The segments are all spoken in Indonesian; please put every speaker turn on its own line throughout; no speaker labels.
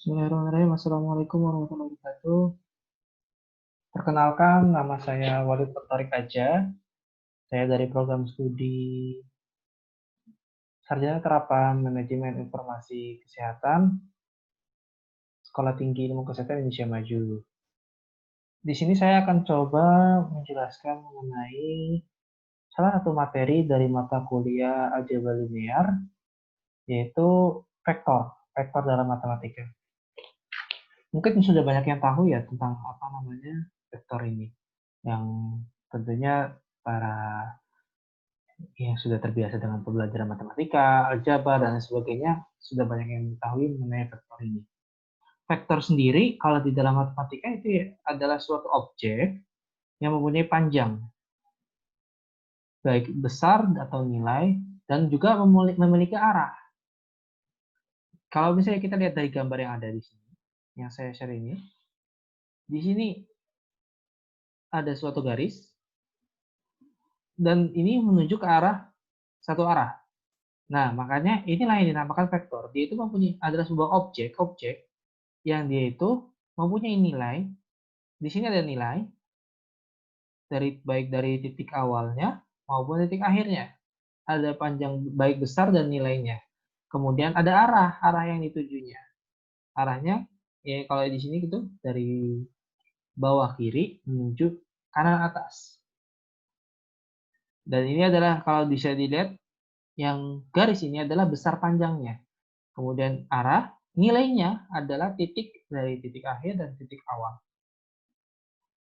Bismillahirrahmanirrahim. Assalamualaikum warahmatullahi wabarakatuh. Perkenalkan, nama saya Walid Pertarik Aja. Saya dari program studi Sarjana Terapan Manajemen Informasi Kesehatan, Sekolah Tinggi Ilmu Kesehatan Indonesia Maju. Di sini saya akan coba menjelaskan mengenai salah satu materi dari mata kuliah algebra linear, yaitu vektor dalam matematika. Mungkin sudah banyak yang tahu ya tentang apa namanya vektor ini, yang tentunya para yang sudah terbiasa dengan pembelajaran matematika, aljabar, dan sebagainya, sudah banyak yang mengetahui mengenai vektor ini. Vektor sendiri, kalau di dalam matematika itu adalah suatu objek yang mempunyai panjang, baik besar atau nilai, dan juga memiliki arah. Kalau misalnya kita lihat dari gambar yang ada di sini, yang saya share ini, di sini ada suatu garis, dan ini menuju ke arah satu arah. Nah, makanya inilah yang dinamakan vektor. Dia itu mempunyai adalah sebuah objek yang dia itu mempunyai nilai. Di sini ada nilai baik dari titik awalnya maupun titik akhirnya. Ada panjang baik besar dan nilainya. Kemudian ada arah yang ditujunya. Arahnya ya kalau di sini gitu dari bawah kiri menuju kanan atas. Dan ini adalah kalau bisa dilihat yang garis ini adalah besar panjangnya. Kemudian arah nilainya adalah titik dari titik akhir dan titik awal.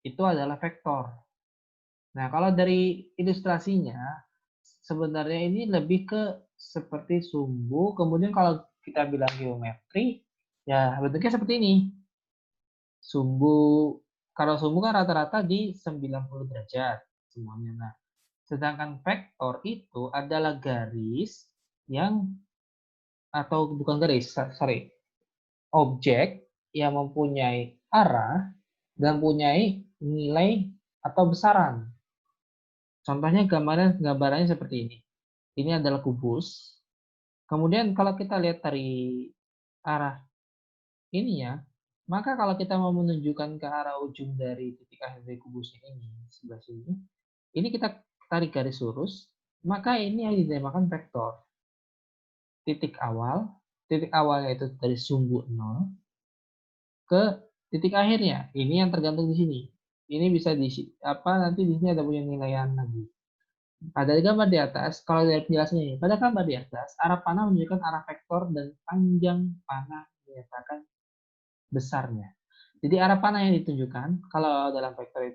Itu adalah vektor. Nah, kalau dari ilustrasinya, sebenarnya ini lebih ke seperti sumbu, kemudian kalau kita bilang geometri, ya bentuknya seperti ini. Sumbu, kalau sumbu kan rata-rata di 90 derajat semuanya. Nah, sedangkan vektor itu adalah garis yang, atau bukan garis, sorry, objek yang mempunyai arah dan mempunyai nilai atau besaran. Contohnya gambarannya seperti ini. Ini adalah kubus. Kemudian kalau kita lihat dari arah ini ya, maka kalau kita mau menunjukkan ke arah ujung dari titik akhir dari kubusnya ini, sebelah sini, ini kita tarik garis lurus, maka ini yang dinamakan vektor. Titik awalnya itu dari sumbu 0 ke titik akhirnya. Ini yang tergantung di sini. Ini bisa nanti di sini ada punya nilaian lagi. Pada gambar di atas, kalau lihat penjelasannya ini, pada gambar di atas, arah panah menunjukkan arah vektor dan panjang panah menyatakan besarnya. Jadi arah panah yang ditunjukkan, kalau dalam vektor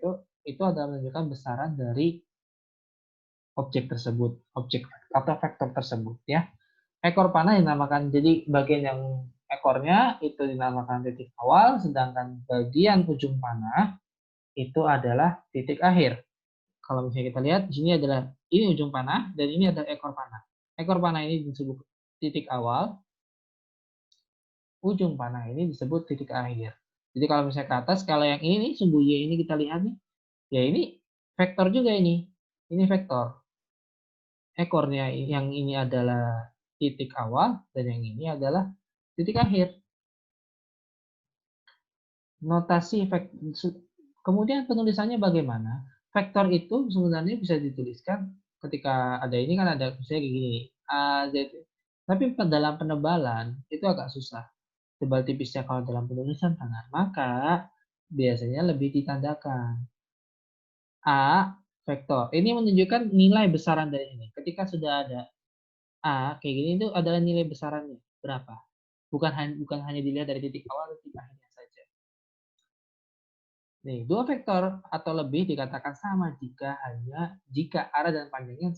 itu adalah menunjukkan besaran dari objek tersebut, objek atau vektor tersebut ya. Ekor panah dinamakan, jadi bagian yang ekornya itu dinamakan titik awal, sedangkan bagian ujung panah itu adalah titik akhir. Kalau misalnya kita lihat, di sini adalah ini ujung panah dan ini adalah ekor panah. Ekor panah ini disebut titik awal, ujung panah ini disebut titik akhir. Jadi kalau misalnya ke atas, kalau yang ini sumbu Y ini kita lihat nih, ya ini vektor juga ini. Ini vektor. Ekornya yang ini adalah titik awal dan yang ini adalah titik akhir. Notasi vektor. Kemudian penulisannya bagaimana? Vektor itu sebenarnya bisa dituliskan ketika ada ini kan ada misalnya kayak gini, A, Z. Tapi dalam penebalan itu agak susah. Tebal tipisnya kalau dalam penulisan tangan, maka biasanya lebih ditandakan. A, vektor. Ini menunjukkan nilai besaran dari ini. Ketika sudah ada A, kayak gini itu adalah nilai besarannya. Berapa? Bukan hanya dilihat dari titik awal atau titik akhirnya saja. Nih, dua vektor atau lebih dikatakan sama jika arah dan panjangnya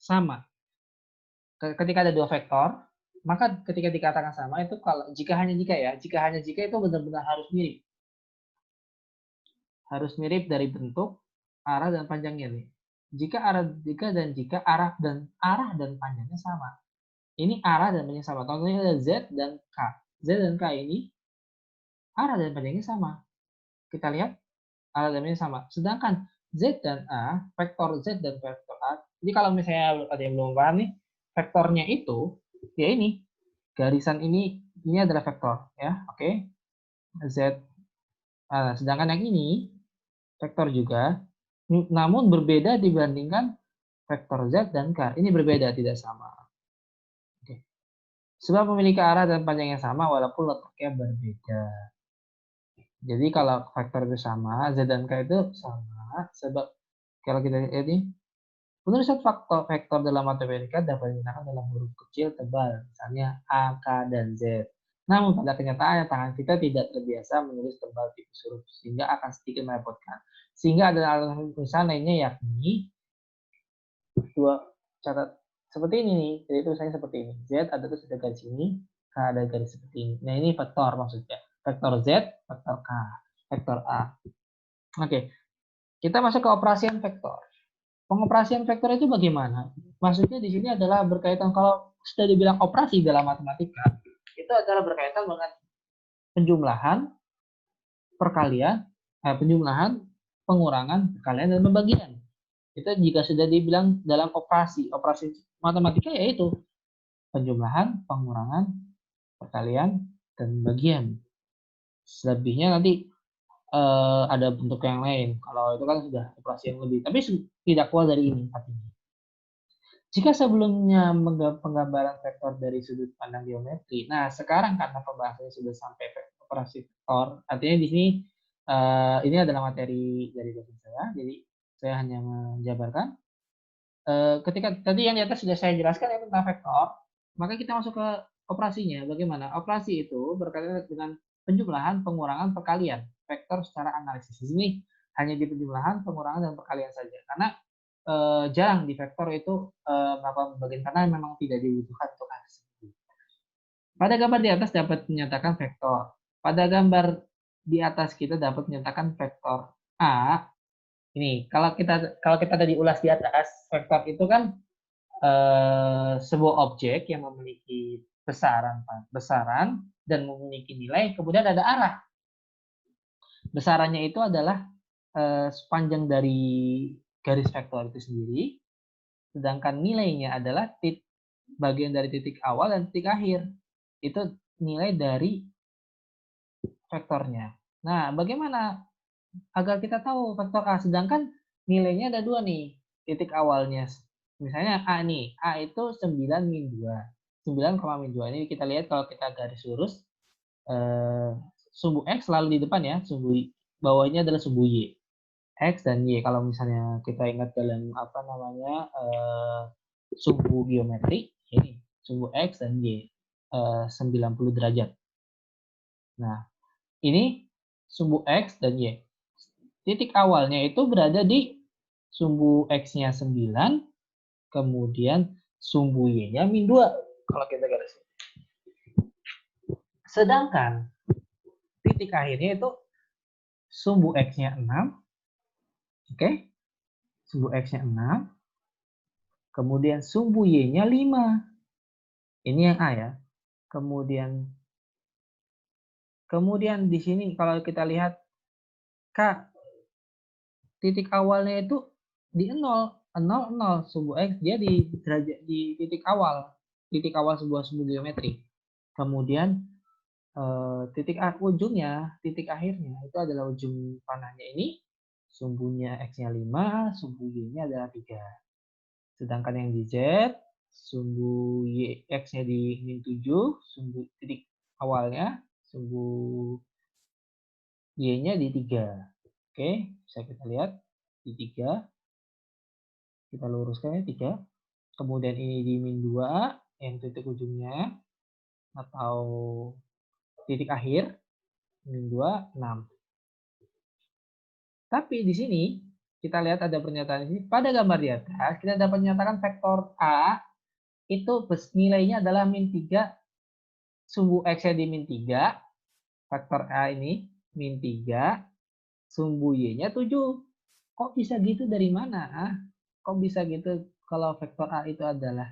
sama. Ketika ada dua vektor, maka ketika dikatakan sama itu jika hanya jika itu benar-benar harus mirip. Harus mirip dari bentuk, arah dan panjangnya nih. Jika arah dan panjangnya sama. Ini arah dan panjangnya sama. Contohnya ada Z dan K. Z dan K ini arah dan panjangnya sama. Kita lihat arah dan panjangnya sama. Sedangkan Z dan A, vektor Z dan vektor A. Jadi kalau misalnya ada yang belum paham nih, vektornya itu ya ini garisan ini ini adalah vektor ya, oke. Z. Sedangkan yang ini vektor juga, namun berbeda dibandingkan vektor Z dan K. Ini berbeda, tidak sama. Oke. Sebab memiliki arah dan panjang yang sama walaupun letaknya berbeda. Jadi kalau vektor itu sama, Z dan K itu sama, sebab kalau kita lihat ini, penulisan vektor dalam matematika dapat digunakan dalam huruf kecil tebal, misalnya A, K, dan Z. Namun pada kenyataannya tangan kita tidak terbiasa menulis tebal tipis huruf, sehingga akan sedikit merepotkan. Sehingga ada alasan tulisan lainnya yakni dua catat seperti ini nih, jadi tulisannya seperti ini. Z ada terus ada garis ini, K ada garis seperti ini. Nah ini vektor maksudnya. Vektor Z, vektor K, vektor A. Oke, kita masuk ke operasian vektor. Pengoperasian vektor itu bagaimana? Maksudnya di sini adalah berkaitan, kalau sudah dibilang operasi dalam matematika, itu adalah berkaitan dengan penjumlahan, perkalian, penjumlahan, pengurangan, perkalian, dan pembagian. Itu jika sudah dibilang dalam operasi matematika yaitu penjumlahan, pengurangan, perkalian, dan pembagian. Selebihnya nanti ada bentuk yang lain. Kalau itu kan sudah operasi yang lebih, tapi tidak keluar dari ini artinya. Jika sebelumnya penggambaran vektor dari sudut pandang geometri, nah sekarang karena pembahasannya sudah sampai operasi vektor, artinya di sini ini adalah materi dari dosen saya, jadi saya hanya menjabarkan. Ketika tadi yang di atas sudah saya jelaskan ya tentang vektor, maka kita masuk ke operasinya. Bagaimana? Operasi itu berkaitan dengan penjumlahan, pengurangan, perkalian. Vektor secara analisis. Di sini hanya di penjumlahan, pengurangan, dan perkalian saja. Karena jarang di vektor itu melakukan pembagian karena memang tidak dibutuhkan untuk hasil. Pada gambar di atas dapat menyatakan vektor. Pada gambar di atas kita dapat menyatakan vektor A. Ini kalau kita tadi ulas di atas, vektor itu kan sebuah objek yang memiliki besaran dan memiliki nilai, kemudian ada arah. Besarannya itu adalah sepanjang dari garis vektor itu sendiri, sedangkan nilainya adalah bagian dari titik awal dan titik akhir. Itu nilai dari vektornya. Nah, bagaimana agar kita tahu vektor A? Sedangkan nilainya ada dua nih, titik awalnya. Misalnya A nih, A itu 9 min 2. 9, min 2. Ini kita lihat kalau kita garis lurus, sumbu X selalu di depan ya, sumbu bawahnya adalah sumbu Y. X dan Y. Kalau misalnya kita ingat dalam apa namanya sumbu geometri, ini sumbu X dan Y 90 derajat. Nah, ini sumbu X dan Y. Titik awalnya itu berada di sumbu X-nya 9, kemudian sumbu Y-nya min 2. Kalau kita garis. Sedangkan titik akhirnya itu sumbu X-nya 6, oke? Sumbu X-nya 6, kemudian sumbu Y-nya 5. Ini yang A ya. Kemudian di sini kalau kita lihat K, titik awalnya itu di 0, 0, sumbu X dia di derajat di titik awal sebuah sumbu geometri. Kemudian titik ujungnya, titik akhirnya itu adalah ujung panahnya ini, sumbunya X-nya 5, sumbu Y-nya adalah 3. Sedangkan yang di Z, sumbu X-nya di min 7, sumbu titik awalnya, sumbu Y-nya di 3. Oke, bisa kita lihat di 3. Kita luruskan ya 3. Kemudian ini di min 2, yang titik ujungnya, atau titik akhir, min 2, 6. Tapi di sini, kita lihat ada pernyataan ini. Pada gambar di atas, kita dapat menyatakan vektor A itu nilainya adalah min 3, sumbu X-nya di min 3, vektor A ini min 3, sumbu Y-nya 7. Kok bisa gitu, dari mana? Kok bisa gitu kalau vektor A itu adalah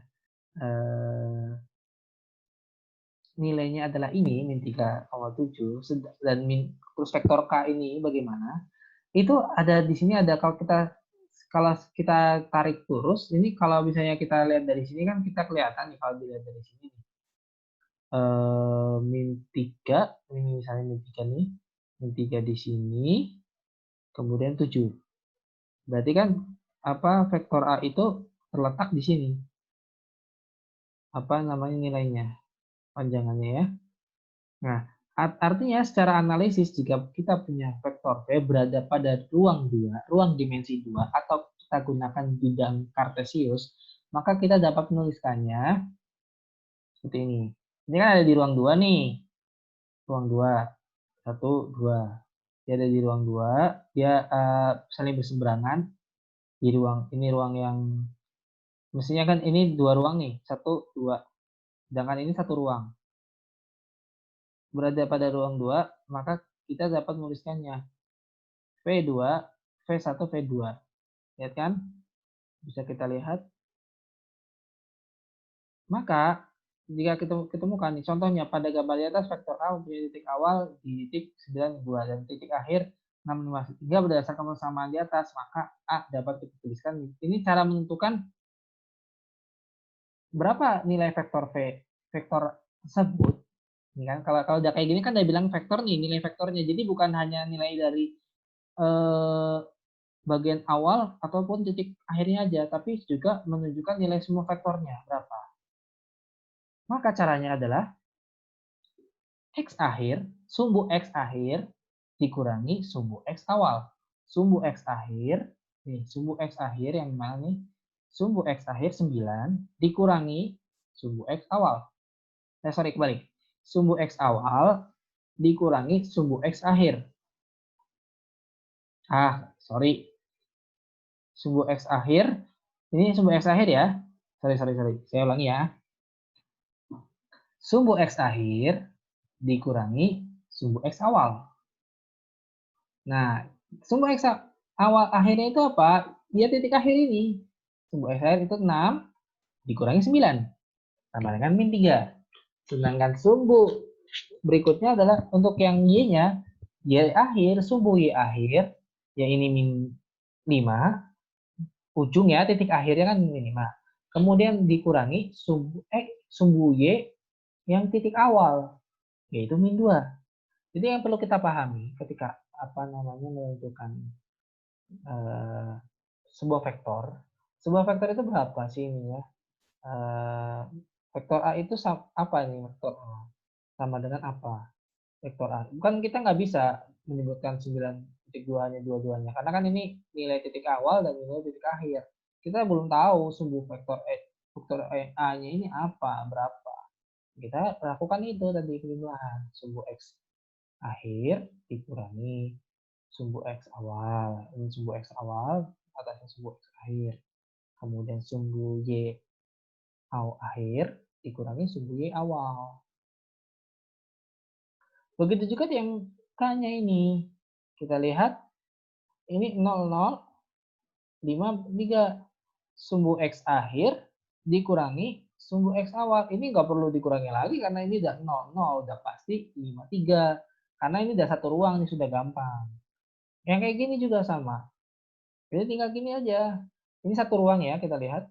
nilainya adalah ini, min 3,7, dan terus vektor K ini bagaimana? Itu ada di sini ada, kalau kita tarik lurus, ini kalau misalnya kita lihat dari sini kan kita kelihatan nih, kalau dilihat dari sini min 3, ini misalnya min 3 nih, min 3 di sini, kemudian 7. Berarti kan vektor A itu terletak di sini. Apa namanya nilainya? Panjangannya ya. Nah, artinya secara analisis jika kita punya vektor V berada pada ruang dimensi 2 atau kita gunakan bidang Kartesius, maka kita dapat menuliskannya seperti ini. Ini kan ada di ruang 2 nih. Ruang 2. 1, 2. Dia ada di ruang 2, dia saling berseberangan di ruang yang mestinya kan ini 2 ruang nih, 1, 2. Sedangkan ini 1 ruang. Berada pada ruang 2, maka kita dapat menuliskannya V2, V1, V2. Lihat kan? Bisa kita lihat. Maka, jika kita ketemukan nih, contohnya pada gambar di atas, vektor A mempunyai titik awal di titik 92 dan titik akhir 653 berdasarkan persamaan di atas, maka A dapat kita tuliskan. Ini cara menentukan berapa nilai vektor tersebut. Ini kan kalau udah kayak gini kan udah bilang vektor nih, nilai vektornya. Jadi bukan hanya nilai dari bagian awal ataupun titik akhirnya aja, tapi juga menunjukkan nilai semua vektornya berapa. Maka caranya adalah X akhir, sumbu X akhir dikurangi sumbu X awal. Sumbu X akhir, nih sumbu X akhir yang mana nih? Sumbu X akhir 9 dikurangi sumbu X awal. Sorry, kebalik. Sumbu X awal dikurangi sumbu X akhir. Sorry. Sumbu X akhir, ini sumbu X akhir ya. Sorry. Saya ulangi ya. Sumbu X akhir dikurangi sumbu X awal. Nah, sumbu X awal akhirnya itu apa? Dia titik akhir ini. Sumbu X akhir itu 6 dikurangi 9. Sama dengan min 3. Sedangkan sumbu berikutnya adalah untuk yang Y-nya, Y akhir, sumbu Y akhir, yang ini min 5, ujung ya, titik akhirnya kan min 5. Kemudian dikurangi sumbu Y yang titik awal, yaitu min 2. Jadi yang perlu kita pahami ketika menentukan sebuah vektor. Sebuah vektor itu berapa sih ini ya? Vektor A itu apa nih vektor A? Sama dengan apa? Vektor A. Bukan kita nggak bisa menyebutkan 9.2 hanya dua-duanya. Karena kan ini nilai titik awal dan nilai titik akhir. Kita belum tahu sumbu vektor A-nya ini apa, berapa. Kita lakukan itu tadi perubahan. Sumbu X akhir dikurangi sumbu X awal. Ini sumbu X awal, atasnya sumbu X akhir. Kemudian sumbu Y akhir dikurangi sumbu Y awal. Begitu juga yang K-nya ini. Kita lihat, ini 0, 0, 5, 3. Sumbu X akhir dikurangi sumbu X awal. Ini nggak perlu dikurangi lagi karena ini udah 0, 0. Udah pasti 5, 3. Karena ini udah satu ruang, ini sudah gampang. Yang kayak gini juga sama. Jadi tinggal gini aja. Ini satu ruang ya, kita lihat.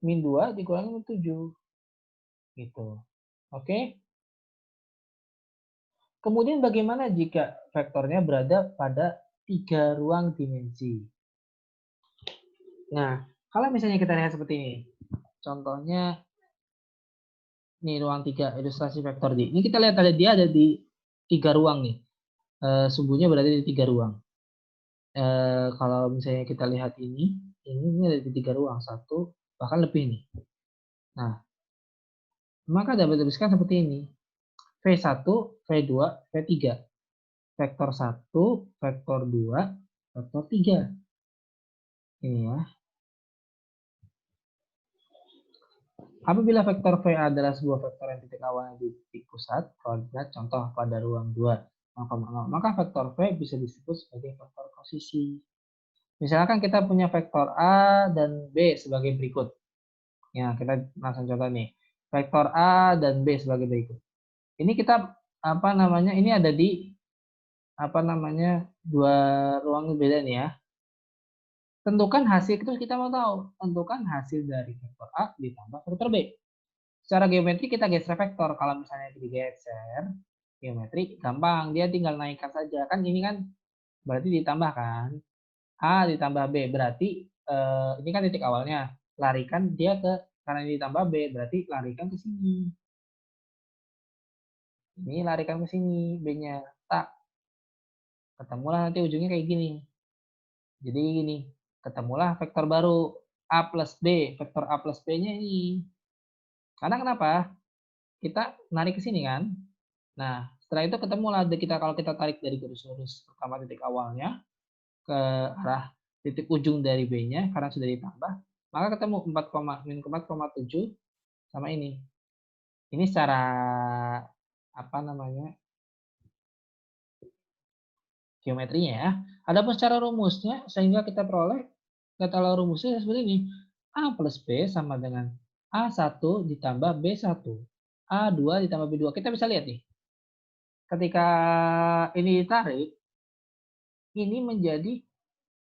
Min 2 dikurangi min 7. Gitu. Oke? Kemudian bagaimana jika vektornya berada pada 3 ruang dimensi? Nah, kalau misalnya kita lihat seperti ini. Contohnya, ini ruang 3, ilustrasi vektor D. Ini kita lihat dia ada di 3 ruang nih. Sumbunya berada di 3 ruang. Kalau misalnya kita lihat ini ada di 3 ruang. 1, bahkan lebih nih. Nah, maka dapat dituliskan seperti ini. V1, V2, V3. Vektor 1, vektor 2, vektor 3. Ini ya. Apabila vektor V adalah sebuah vektor yang titik awalnya di titik pusat, koordinat contoh pada ruang 2, maka vektor V bisa disebut sebagai vektor posisi. Misalkan kita punya vektor A dan B sebagai berikut. Ya, kita langsung contoh nih. Vektor A dan B sebagai berikut. Ini kita ini ada di dua ruang beda nih ya. Tentukan hasil itu kita mau tahu. Tentukan hasil dari vektor A ditambah vektor B. Secara geometri kita geser vektor. Kalau misalnya digeser, geometri gampang, dia tinggal naikkan saja. Kan ini kan berarti ditambah kan. A ditambah B berarti ini kan titik awalnya. Larikan dia ke karena ini ditambah B berarti larikan ke sini. Ini larikan ke sini B-nya. Tak. Ketemulah nanti ujungnya kayak gini. Jadi gini, ketemulah vektor baru A plus B. Vektor A plus B-nya ini. Karena kenapa? Kita narik ke sini kan. Nah, setelah itu ketemulah kita kalau kita tarik dari garis lurus pertama titik awalnya ke arah titik ujung dari B-nya karena sudah ditambah, maka ketemu 4,7 sama ini. Ini secara apa namanya? Geometrinya ya. Adapun secara rumusnya sehingga kita peroleh kata rumusnya seperti ini. A plus B sama dengan A1 ditambah B1. A2 ditambah B2. Kita bisa lihat nih. Ketika ini ditarik, ini menjadi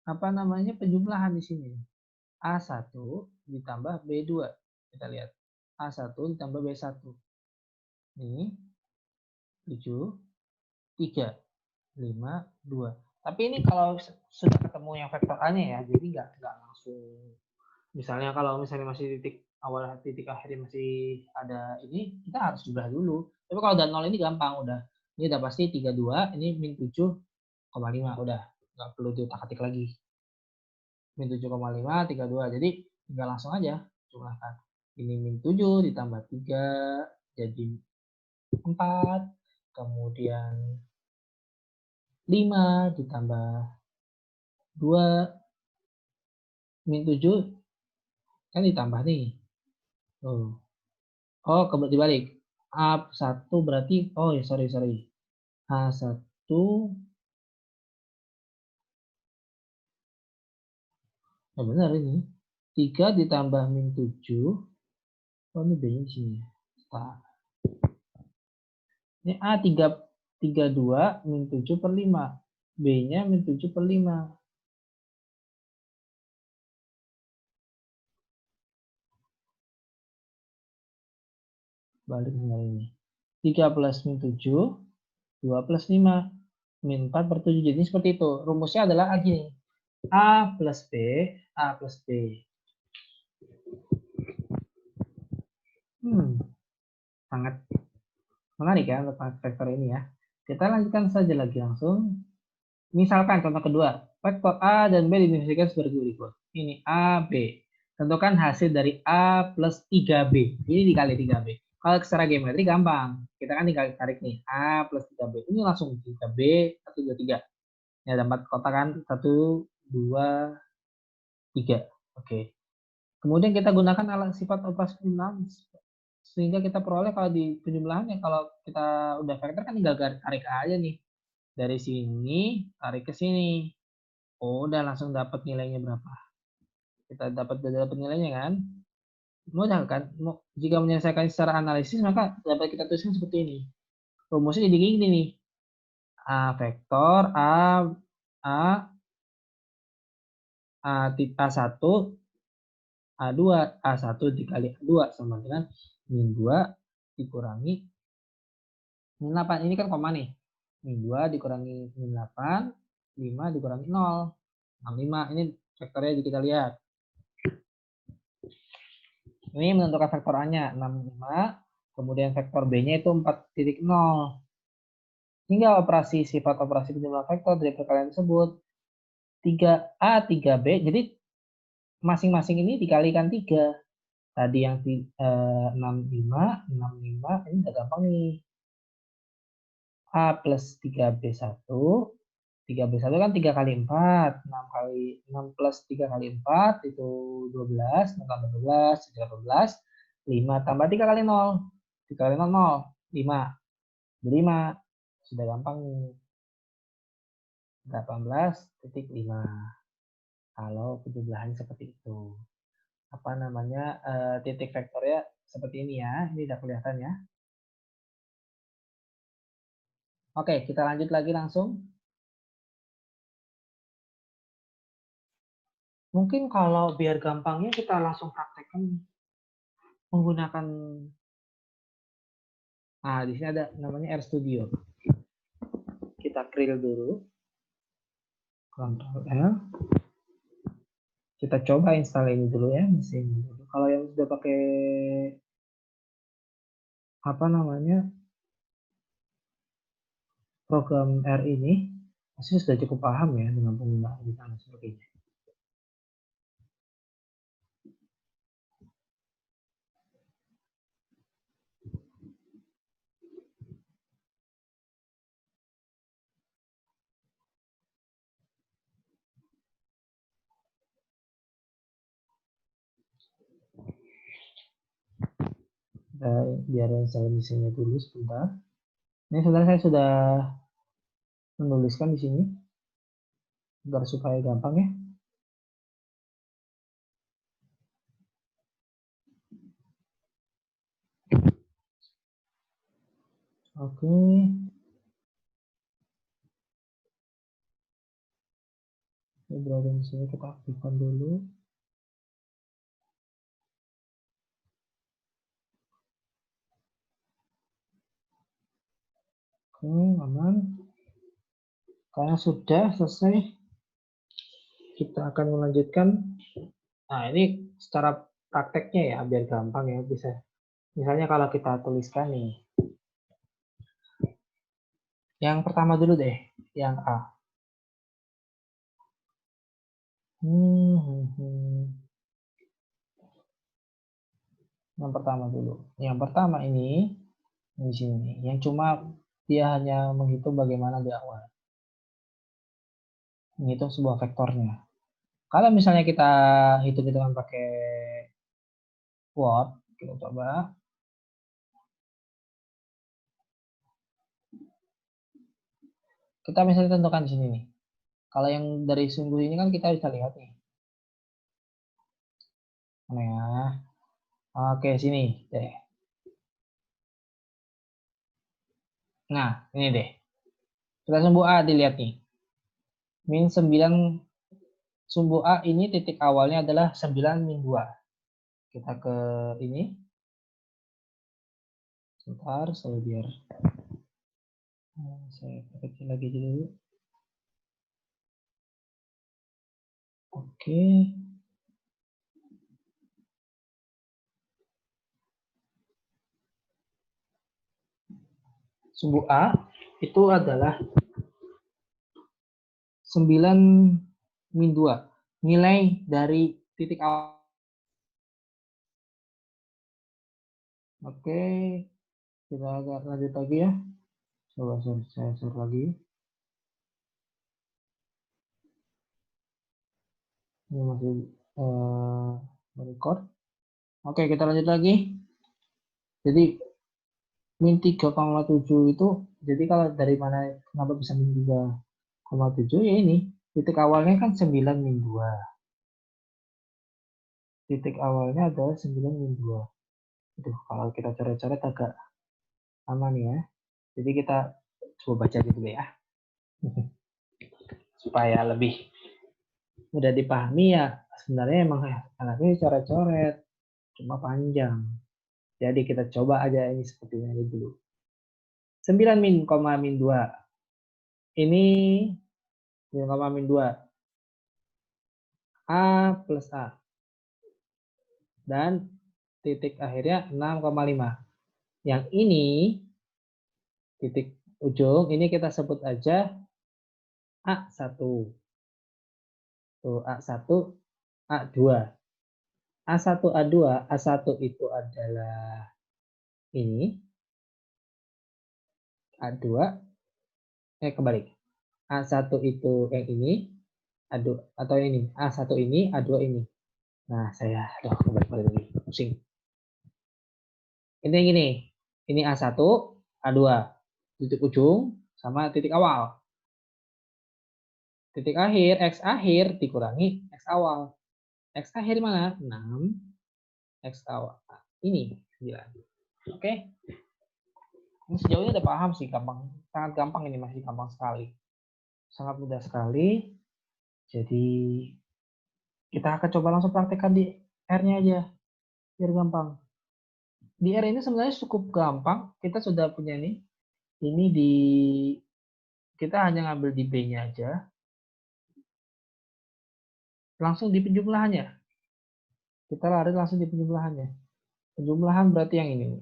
apa namanya penjumlahan di sini. A1 ditambah B2. Kita lihat. A1 ditambah B1. Ini 7, 3, 5, 2. Tapi ini kalau sudah ketemu yang vektor A-nya ya, jadi nggak langsung. Misalnya kalau misalnya masih titik awal titik akhirnya masih ada ini, kita harus jumlah dulu. Tapi kalau udah 0 ini gampang, udah. Ini udah pasti 32, ini min 7,5, udah. Nggak perlu diutak-atik lagi. Min 7,5, 32. Jadi tinggal langsung aja jumlahkan. Ini min 7 ditambah 3 jadi 4. Kemudian 5 ditambah 2 min 7 kan ditambah nih. Oh, dibalik. A1 berarti, oh ya sorry. A1, oh benar ini. 3 ditambah min 7. Oh ini B-nya di sini. Ini A32 min 7 per 5. B-nya min 7 per 5. Balik ini. 3 plus min 7, 2 plus 5, min 4 per 7. Jadi seperti itu. Rumusnya adalah gini. A plus B, A plus B. Sangat menarik ya untuk vektor ini ya. Kita lanjutkan saja lagi langsung. Misalkan contoh kedua, vektor A dan B didefinisikan sebagai berikut. Ini A, B. Tentukan hasil dari A plus 3B. Ini dikali 3B. Kalau secara geometri gampang. Kita kan tinggal tarik nih. A plus 3B. Ini langsung 3B, 1, 2, 3. Ini ada 4 kotak kan. 1, 2, 3. Oke. Kemudian kita gunakan alat sifat operasi penjumlahan. Sehingga kita peroleh kalau di penjumlahannya, kalau kita udah vektor kan tinggal tarik aja nih. Dari sini, tarik ke sini. Oh, udah langsung dapat nilainya berapa. Kita dapat nilainya kan. Mudah kan? Jika menyelesaikan secara analisis, maka dapat kita tuliskan seperti ini. Rumusnya jadi gini nih. A vektor A A1 A2 A1 dikali A2 sama dengan min 2 dikurangi min 8. Ini kan koma nih. Min 2 dikurangi min 8, 5 dikurangi 0. 65. Ini vektornya kita lihat. Ini menentukan vektor A-nya 65, kemudian vektor B-nya itu 4,0. Hingga sifat operasi penjumlahan vektor dari perkalian tersebut 3A, 3B, jadi masing-masing ini dikalikan 3. Tadi yang 65, ini udah gampang nih. A plus 3B1, 3B1 kan 3 kali 4, 6 plus 3 kali 4 itu 12, 6 tambah 12, 18, 5 tambah 3 kali 0, 3 kali 0, 0, 5, 5, sudah gampang nih, 18,5, kalau penjumlahannya seperti itu. Apa namanya, titik vektornya seperti ini ya, ini udah kelihatan ya. Oke, kita lanjut lagi langsung. Mungkin kalau biar gampangnya kita langsung praktekkan menggunakan Nah, di sini ada namanya RStudio. Kita create dulu. Ctrl L. Kita coba install ini dulu ya, mesin dulu. Kalau yang sudah pakai apa namanya program R ini, pasti sudah cukup paham ya dengan penggunaan dan sebagainya. Kita biar install mesinnya dulu sebentar. Ini sebenarnya saya sudah menuliskan di sini agar supaya gampang ya. Oke. Ini berada di sini, kita aktifkan dulu. Oke, aman. Karena sudah selesai, kita akan melanjutkan. Nah, ini secara prakteknya ya, biar gampang ya, bisa. Misalnya kalau kita tuliskan nih, yang pertama dulu deh, yang A. Yang pertama dulu. Yang pertama ini di sini, yang cuma dia hanya menghitung bagaimana di awal. Menghitung sebuah vektornya. Kalau misalnya kita hitung-hitungan pakai Word, kita coba. Kita misalnya tentukan di sini nih. Kalau yang dari sumbu ini kan kita bisa lihat nih. Mana ya? Oke, sini deh. Nah, ini deh. Kita sumbu A dilihat nih. Min 9 sumbu A ini titik awalnya adalah 9 min 2. Kita ke ini. Sebentar, saya biar saya kecil lagi dulu. Oke. Sumbu A itu adalah 9 min 2. Nilai dari titik awal. Oke. Kita agak lanjut lagi ya. Coba saya share lagi. Ini masih record. Oke, kita lanjut lagi. Jadi min 3,7 itu, jadi kalau dari mana kenapa bisa min 3,7 ya ini. Titik awalnya kan 9 min 2. Titik awalnya adalah 9 min 2. Aduh, kalau kita coret-coret agak lama nih ya. Jadi kita coba baca dulu ya. Supaya lebih mudah dipahami ya. Sebenarnya emang anaknya coret-coret. Cuma panjang. Jadi kita coba aja ini seperti ini dulu. 9 min, min 2. Ini 9, min 2. A plus A. Dan titik akhirnya 6,5. Yang ini, titik ujung, ini kita sebut aja A1. Tuh, A1, A2. A1, A2, A1 itu adalah ini. A2, kebalik. A1 itu yang ini, atau yang ini. A1 ini, A2 ini. Nah, kebalik lagi. Pusing. Ini gini. Ini A1, A2. Titik ujung sama titik awal. Titik akhir, X akhir dikurangi X awal. X akhir mana? 6. X awal. Nah, ini 9. Oke. Ini sejauh ini udah paham sih, gampang. Sangat gampang ini, masih gampang sekali. Sangat mudah sekali. Jadi kita akan coba langsung praktekkan di R-nya aja. Biar gampang. Di R ini sebenarnya cukup gampang. Kita sudah punya nih. Ini kita hanya ngambil di B-nya aja. Langsung di penjumlahannya. Kita lari langsung di penjumlahannya. Penjumlahan berarti yang ini.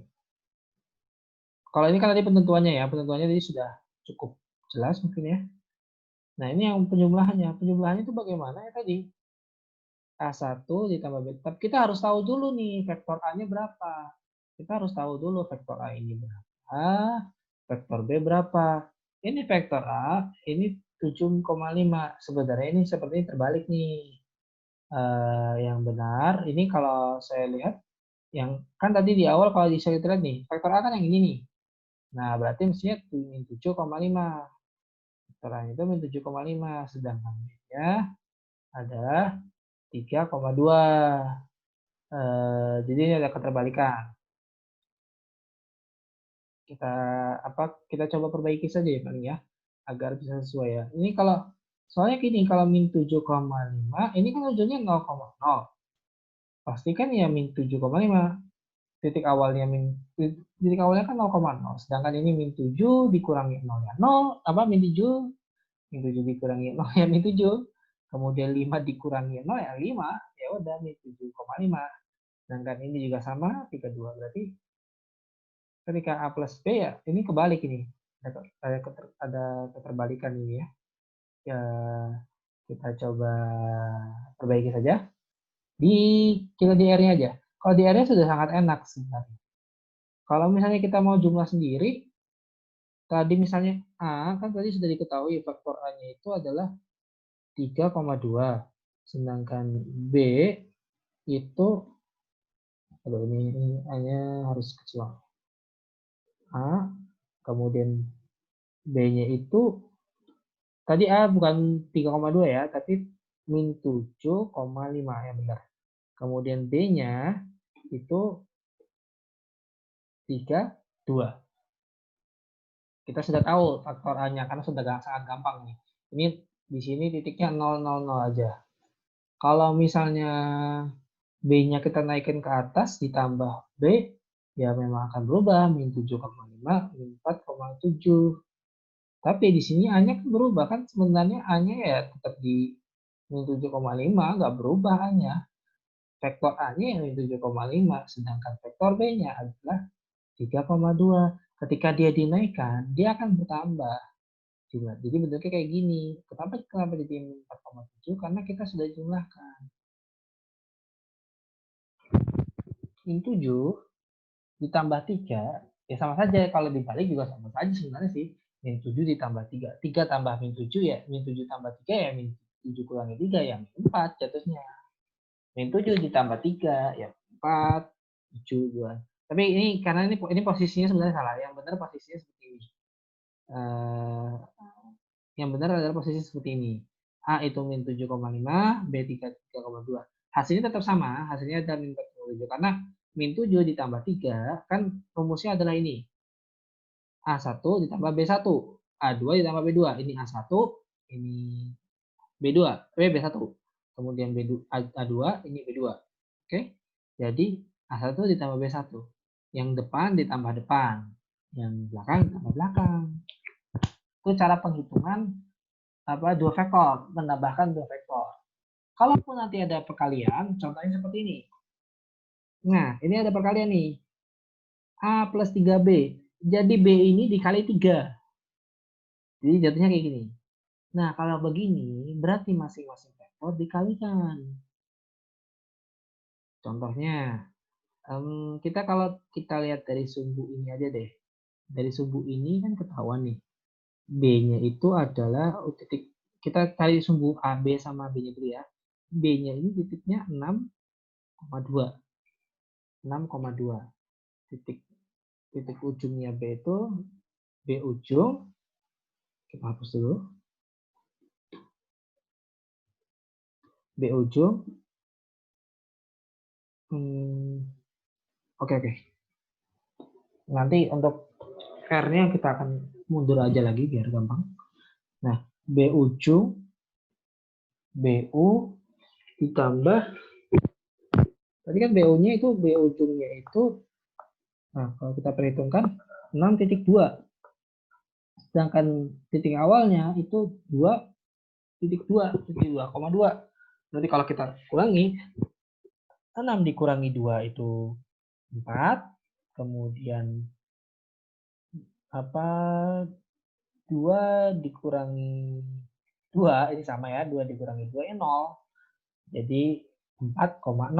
Kalau ini kan tadi penentuannya ya. Penentuannya tadi sudah cukup jelas mungkin ya. Nah ini yang penjumlahannya. Penjumlahannya itu bagaimana ya tadi? A1 ditambah B. Tapi kita harus tahu dulu nih vektor A-nya berapa. Kita harus tahu dulu vektor A ini berapa, vektor B berapa. Ini vektor A, ini 7,5. Sebenarnya ini sepertinya terbalik nih. Yang benar, ini kalau saya lihat, yang kan tadi di awal kalau bisa kita lihat nih, vektor A kan yang ini nih. Nah, berarti mestinya min 7,5. Vektor A itu min 7,5, sedangkan B-nya adalah 3,2. Jadi ini ada keterbalikan. Kita coba perbaiki saja ya paling ya, agar bisa sesuai ya. Ini kalau soalnya gini, kalau min 7,5 ini kan ujungnya 0,0. Pasti kan ya min 7,5. Titik awalnya kan 0,0. Sedangkan ini min 7 dikurangi 0 ya 0, apa min 7 dikurangi 0 ya min 7. Kemudian 5 dikurangi 0 ya 5, ya udah min 7,5. Sedangkan ini juga sama 32, berarti ketika A plus B ya ini kebalik ini. Ada keterbalikan ini ya. Ya kita coba perbaiki saja. Kita di R-nya aja. Kalau di R-nya sudah sangat enak sebenarnya. Kalau misalnya kita mau jumlah sendiri, tadi misalnya A kan tadi sudah diketahui faktor A-nya itu adalah 3,2. Sedangkan B itu, aduh ini A-nya harus kecil. A, kemudian B-nya itu tadi A bukan 3,2 ya, tapi min 7,5 ya benar. Kemudian B-nya itu 32. Kita sudah tahu faktor A-nya karena sudah sangat gampang nih. Ini di sini titiknya 0, 0, 0 aja. Kalau misalnya B-nya kita naikkan ke atas ditambah B, ya memang akan berubah min 7,5, min 4,7. Tapi di sini A-nya kan berubah kan sebenarnya A-nya ya tetap di min 7,5, nggak berubah A-nya. Vektor A-nya yang min 7,5, sedangkan vektor B-nya adalah 3,2. Ketika dia dinaikkan, dia akan bertambah. Jadi bentuknya kayak gini. Kenapa jadi 4,7? Karena kita sudah jumlahkan. Min 7 ditambah 3, ya sama saja. Kalau dibalik juga sama saja sebenarnya sih. Min 7 ditambah 3. 3 tambah min 7 ya. Min 7 tambah 3 ya min 7 kurangi 3 ya min 4 jatuhnya. Min 7 ditambah 3 ya 4, 7, 2. Tapi ini karena ini posisinya sebenarnya salah. Yang benar posisinya seperti ini. Yang benar adalah posisi seperti ini. A itu min 7,5, B 3,2. Hasilnya tetap sama, hasilnya adalah min 4,7. Karena min 7 ditambah 3, kan rumusnya adalah ini. A1 ditambah B1. A2 ditambah B2. Ini A1, ini B2, B1. Kemudian A2, ini B2. Oke? Jadi A1 ditambah B1. Yang depan ditambah depan. Yang belakang ditambah belakang. Itu cara penghitungan dua vektor, menambahkan dua vektor. Kalaupun nanti ada perkalian, contohnya seperti ini. Nah, ini ada perkalian nih. A plus 3B. Jadi B ini dikali 3. Jadi jatuhnya kayak gini. Nah, kalau begini, berarti masing-masing vektor dikalikan. Contohnya, kalau kita lihat dari sumbu ini aja deh. Dari sumbu ini kan ketahuan nih. B-nya itu adalah titik, kita cari sumbu A, B sama B-nya dulu ya. B-nya ini titiknya 6,2. 6,2. Titik ujungnya B itu B ujung. Kita hapus dulu. B ujung. Oke. Nanti untuk R-nya kita akan mundur aja lagi biar gampang. Nah, B ujung, BU ditambah, tadi kan BU-nya itu B ujungnya itu Nah, kalau kita perhitungkan 6,2. Sedangkan titik awalnya itu 2,2. Berarti kalau kita kurangi, 6 dikurangi 2 itu 4. Kemudian apa 2 dikurangi 2 ini sama ya, 2 dikurangi 2 ya 0. Jadi 4,0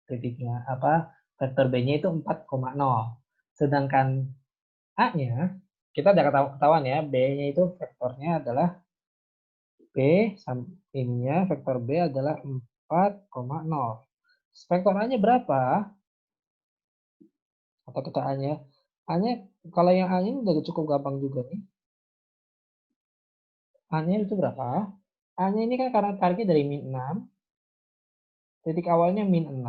titiknya apa vektor B-nya itu 4,0. Sedangkan A-nya kita udah ketahuan ya, B-nya itu vektornya adalah B ininya vektor B adalah 4,0. Vektor A-nya berapa? Atau kita A-nya? A-nya kalau yang A ini udah cukup gampang juga nih. A-nya itu berapa? A-nya ini kan karena tariknya dari min 6, titik awalnya min 6,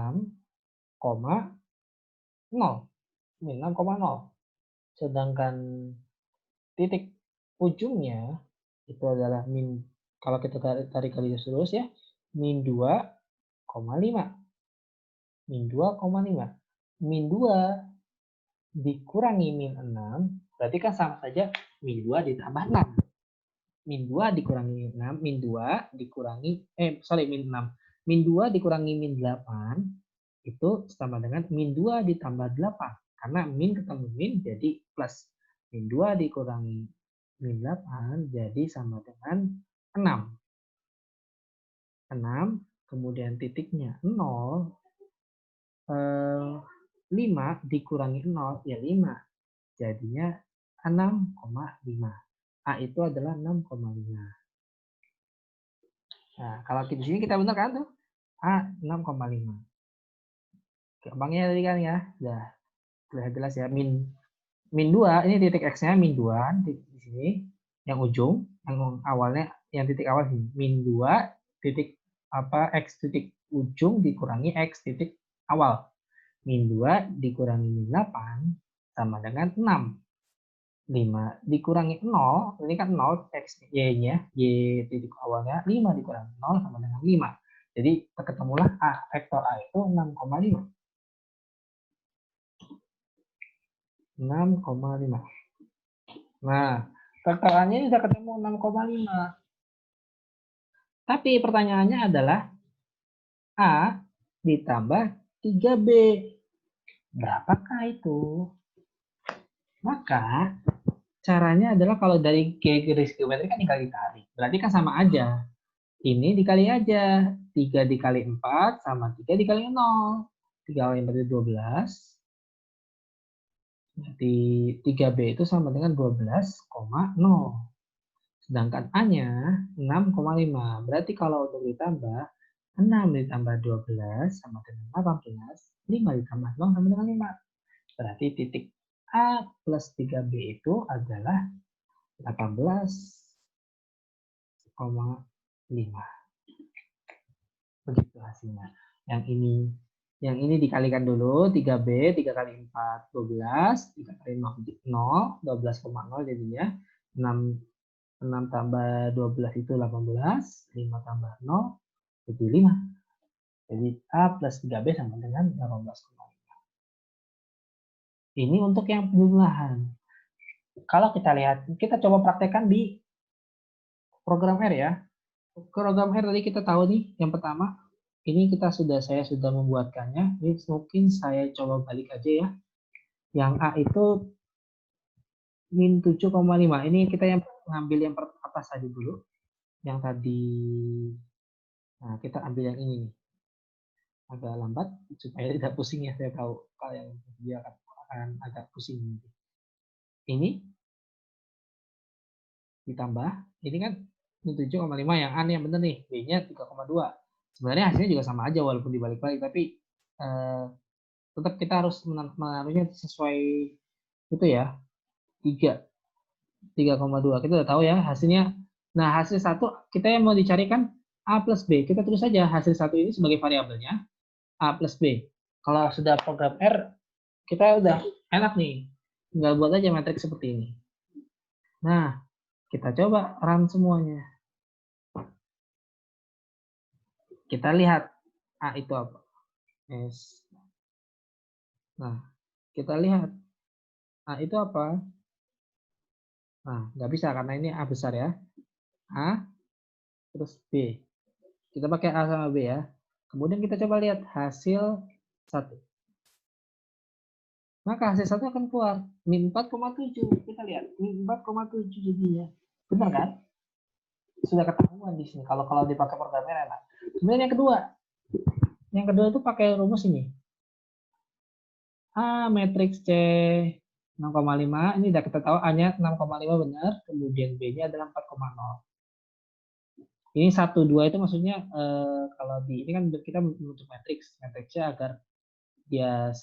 min 6,0. Sedangkan titik ujungnya itu adalah min, kalau kita tarik garis lurus ya, min 2,5. Min 2,5. Min 2 dikurangi min 6, berarti kan sama saja min 2 ditambah 6. Min 2 dikurangi 6, min 2 dikurangi, min 6. Min 2 dikurangi min 8, itu sama dengan min 2 ditambah 8. Karena min ketemu min jadi plus. Min 2 dikurangi min 8 jadi sama dengan 6. 6, kemudian titiknya 0, 5 dikurangi 0, ya 5. Jadinya 6,5. A itu adalah 6,5. Nah, kalau di sini kita benar kan tuh? A 6,5. Gampangnya tadi kan ya. Sudah jelas ya. Min 2, ini titik X-nya min 2 di sini. Yang ujung, yang awalnya, yang titik awal sini. Min 2 titik apa X titik ujung dikurangi X titik awal. Min 2 dikurangi min 8 sama dengan 6. 5 dikurangi 0, ini kan 0 X Y-nya, Y titik awalnya, 5 dikurangi 0 sama dengan 5. Jadi ketemulah A, vektor A itu 6,5. 6,5. Nah, vektor A-nya sudah ketemu 6,5. Tapi pertanyaannya adalah A ditambah 3B. Berapakah itu? Maka caranya adalah kalau dari garis geometri kan tinggal ditarik. Berarti kan sama aja. Ini dikali aja. 3 dikali 4 sama 3 dikali 0. 3 kali 4 itu 12. Jadi 3B itu sama dengan 12,0. Sedangkan A-nya 6,5. Berarti kalau untuk ditambah, 6 ditambah 12 sama dengan 18. 5 ditambah 0 sama dengan 5. Berarti titik A plus 3B itu adalah 18,5. Begitu hasilnya. Yang ini dikalikan dulu, 3B, 3 kali 4, 12, 3 kali 0, 12,0 jadinya. 6 tambah 12 itu 18, 5 tambah 0, jadi 5. Jadi A plus 3B sama dengan 18,5. Ini untuk yang penjumlahan. Kalau kita lihat, kita coba praktekkan di program R ya. Program R tadi kita tahu nih, yang pertama, ini saya sudah membuatkannya. Ini mungkin saya coba balik aja ya. Yang A itu min 7,5. Ini kita yang ngambil yang atas tadi dulu. Yang tadi, nah kita ambil yang ini nih. Agak lambat supaya tidak pusing ya. Saya tahu kalau yang dia akan agak pusing. Ini ditambah, ini kan 7,5 yang A yang benar nih, B-nya 3,2. Sebenarnya hasilnya juga sama aja walaupun dibalik-balik, tapi tetap kita harus menaruhnya sesuai itu ya, 3,2. Kita udah tahu ya hasilnya. Nah, hasil satu kita yang mau dicarikan A plus B. Kita tulis saja hasil satu ini sebagai variabelnya A plus B. Kalau sudah program R, kita udah enak nih. Tinggal buat aja matriks seperti ini. Nah, kita coba run semuanya. Kita lihat A itu apa. Nah, Kita lihat. A itu apa? Nah, nggak bisa karena ini A besar ya. A, terus B. Kita pakai A sama B ya. Kemudian kita coba lihat hasil 1. Maka hasil 1 akan keluar. Min 4,7. Kita lihat. Min 4,7 jadinya. Benar kan? Sudah ketahuan di sini. Kalau dipakai programnya enak. Kemudian yang kedua. Yang kedua itu pakai rumus ini. A matriks C 6,5. Ini udah kita tahu A-nya 6,5 benar. Kemudian B-nya adalah 4,0. Ini 1, 2 itu maksudnya kalau di ini kan kita membentuk matriksnya agar dia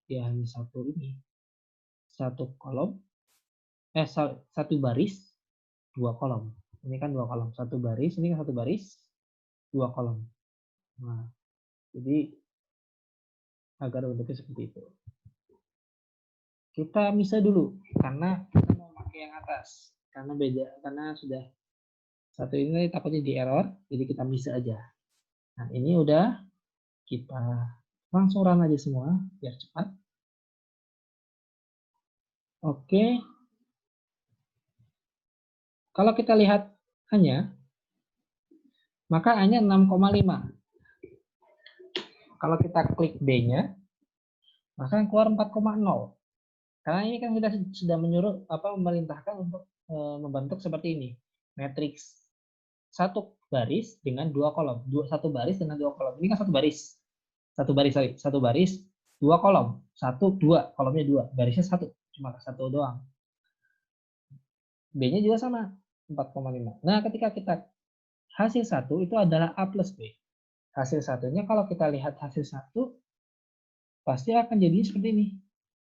dia hanya satu kolom, satu baris, 2 kolom. Ini kan 2 kolom, satu baris, ini kan 1 baris, 2 kolom. Nah, jadi agar bentuknya seperti itu. Kita misah dulu karena kita mau pakai yang atas, karena sudah satu ini takutnya di error, jadi kita misah aja. Nah, ini udah kita langsung run aja semua biar cepat. Oke. Kalau kita lihat A-nya, maka A-nya 6,5. Kalau kita klik B-nya, maka keluar 4,0. Karena ini kan sudah menyuruh memerintahkan untuk membentuk seperti ini. Matriks satu baris dengan 2 kolom. Satu baris dengan 2 kolom. Ini kan satu baris. Satu baris, 2 kolom. 1, 2, kolomnya 2. Barisnya 1, cuma 1 doang. B-nya juga sama, 4,5. Nah, ketika kita hasil 1 itu adalah A plus B. Hasil satunya kalau kita lihat hasil 1 pasti akan jadi seperti ini.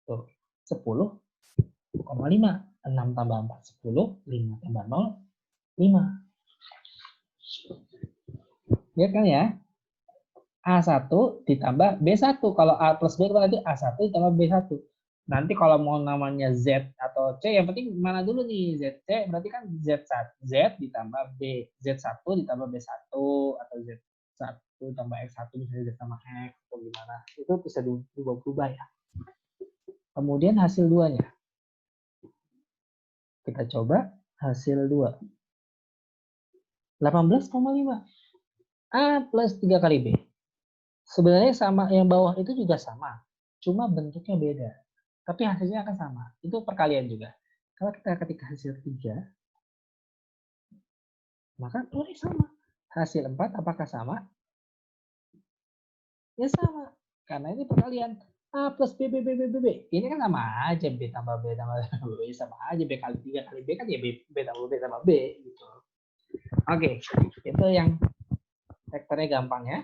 Tuh, 10,5. 6 tambah 4, 10. 5 tambah 0, 5. Lihat kan ya? A1 ditambah B1. Kalau A plus B berarti A1 ditambah B1. Nanti kalau mau namanya Z atau C, yang penting mana dulu nih? ZC berarti kan Z1. Z ditambah B. Z1 ditambah B1 atau Z1 tambah X1 misalnya Z sama X atau gimana. Itu bisa diubah-ubah ya. Kemudian hasil 2-nya. Kita coba hasil 2. 18,5. A plus 3 kali B. Sebenarnya sama, yang bawah itu juga sama. Cuma bentuknya beda. Tapi hasilnya akan sama. Itu perkalian juga. Kalau kita ketik hasil 3, maka keluar sama. Hasil 4 apakah sama? Ya sama. Karena ini perkalian. A plus B, B, B, B, B, B. Ini kan sama aja. B tambah B tambah B sama aja. B kali 3 kali B kan ya B tambah B tambah B. Gitu. Oke. Itu yang vektornya gampang ya.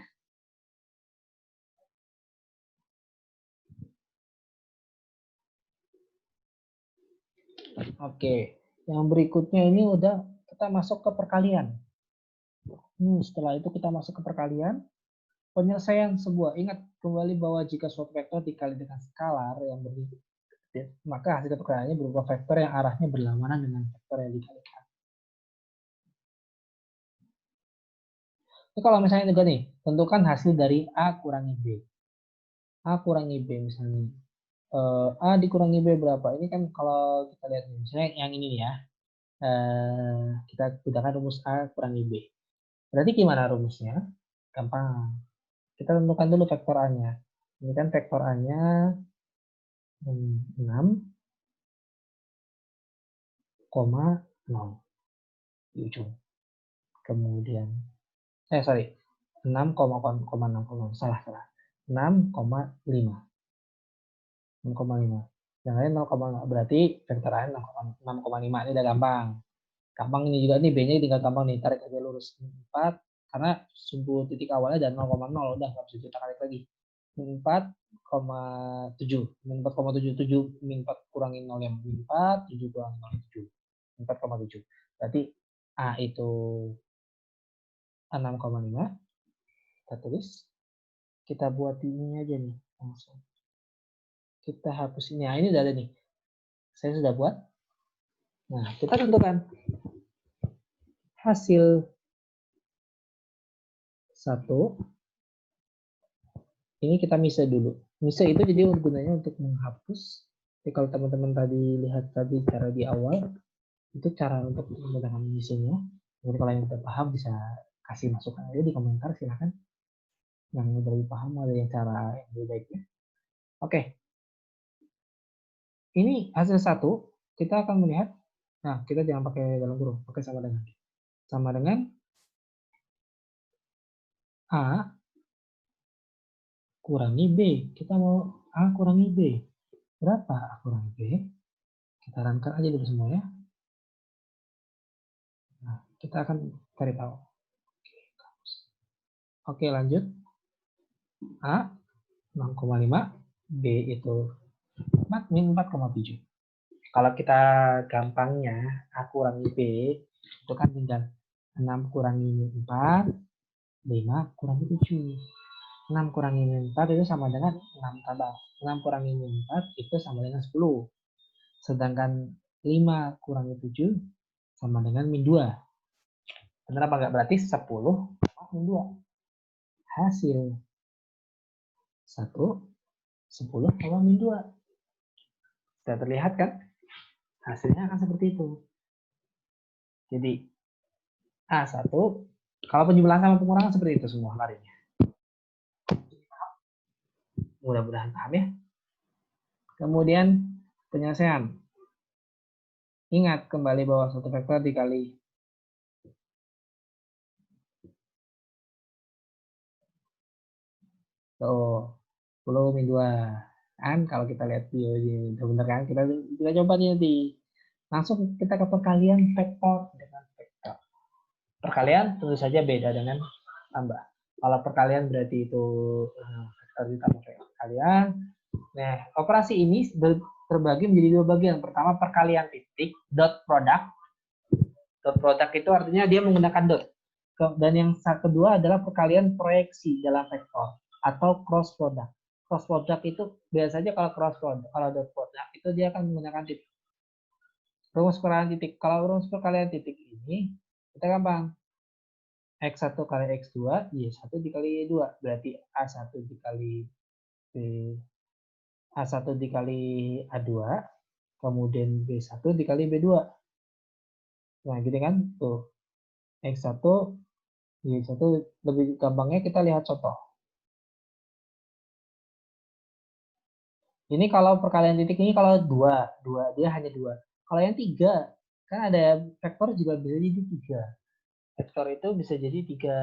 Oke. Yang berikutnya ini udah kita masuk ke perkalian. Setelah itu kita masuk ke perkalian. Penyelesaian sebuah, ingat kembali bahwa jika suatu vektor dikali dengan skalar yang berbeda, maka hasil perkaliannya berupa vektor yang arahnya berlawanan dengan vektor yang dikalikan. Ini kalau misalnya juga nih, tentukan hasil dari A kurangi B. A kurangi B misalnya. A dikurangi B berapa? Ini kan kalau kita lihat misalnya yang ini ya. Kita gunakan rumus A kurangi B. Berarti gimana rumusnya? Gampang. Kita tentukan dulu vektor A-nya. Ini kan vektor A-nya 6,0 di ujung. Kemudian 6,6, salah. 6,5. Yang lain 0,5. Berarti vektor A 6,5. Ini udah gampang. Gampang ini juga nih, B-nya tinggal gampang nih. Tarik aja lurus 4. Karena sumbu titik awalnya dan 0,0. Udah nggak bisa kita tarik lagi. 4,7. 4,77. 4 kurangi 0 yang 4. 7 kurangi 0 yang 7. 4,7. Berarti A itu 6,5. Kita tulis. Kita buat ini aja nih. Langsung. Kita hapus ini. Nah, ini udah ada nih. Saya sudah buat. Nah, kita tentukan hasil 1. Ini kita misah dulu. Mise itu jadi gunanya untuk menghapus. Jadi kalau teman-teman tadi lihat tadi cara di awal, itu cara untuk menggunakan misenya. Jadi kalau yang udah paham bisa kasih masukan aja di komentar, silahkan. Yang udah lebih paham ada yang cara yang lebih baiknya. Oke, ini hasil satu, kita akan melihat, nah kita jangan pakai dalam kurung, pakai sama dengan. Sama dengan A kurangi B. Kita mau A kurangi B. Berapa A kurangi B? Kita runkan aja dulu semua ya. Nah, kita akan cari tahu. Oke, lanjut. A 6,5, B itu 4, min 4,7. Kalau kita gampangnya, A kurangi B, itu kan tinggal 6 kurangi 4, 5 kurangi 7. 6 kurangi 4 itu sama dengan 6 tambah. 6 kurangi 4 itu sama dengan 10. Sedangkan 5 kurangi 7 sama dengan min 2. Benar apa enggak? Berarti 10 min 2. Hasil 1, 10 sama min 2. Sudah terlihat kan? Hasilnya akan seperti itu. Jadi A1, kalau penjumlahan sama pengurangan seperti itu semua larinya. Mudah-mudahan paham ya. Kemudian penyelesaian. Ingat kembali bahwa satu vektor dikali tuh 10 min 2. Kan kalau kita lihat di benar kan, kita coba nih nanti. Langsung kita ke perkalian vektor dengan vektor. Perkalian tentu saja beda dengan tambah. Kalau perkalian berarti itu vektor ditambah vektor perkalian. Nah, operasi ini terbagi menjadi dua bagian. Pertama perkalian titik dot product. Dot product itu artinya dia menggunakan dot. Dan yang kedua adalah perkalian proyeksi dalam vektor atau cross product. Cross product itu biasanya kalau cross product, kalau dot product itu dia akan menggunakan titik. Rumus perkalian titik. Kalau rumus perkalian titik ini kita gampang. X1 kali X2, Y1 dikali Y2. Berarti A1 dikali B, A1 dikali A2, kemudian B1 dikali B2. Nah, gitu kan? Tuh. X1, Y1, lebih gampangnya kita lihat contoh. Ini kalau perkalian titik ini kalau dua, dia hanya dua. Kalau yang tiga, kan ada vektor juga bisa jadi tiga. Vektor itu bisa jadi tiga,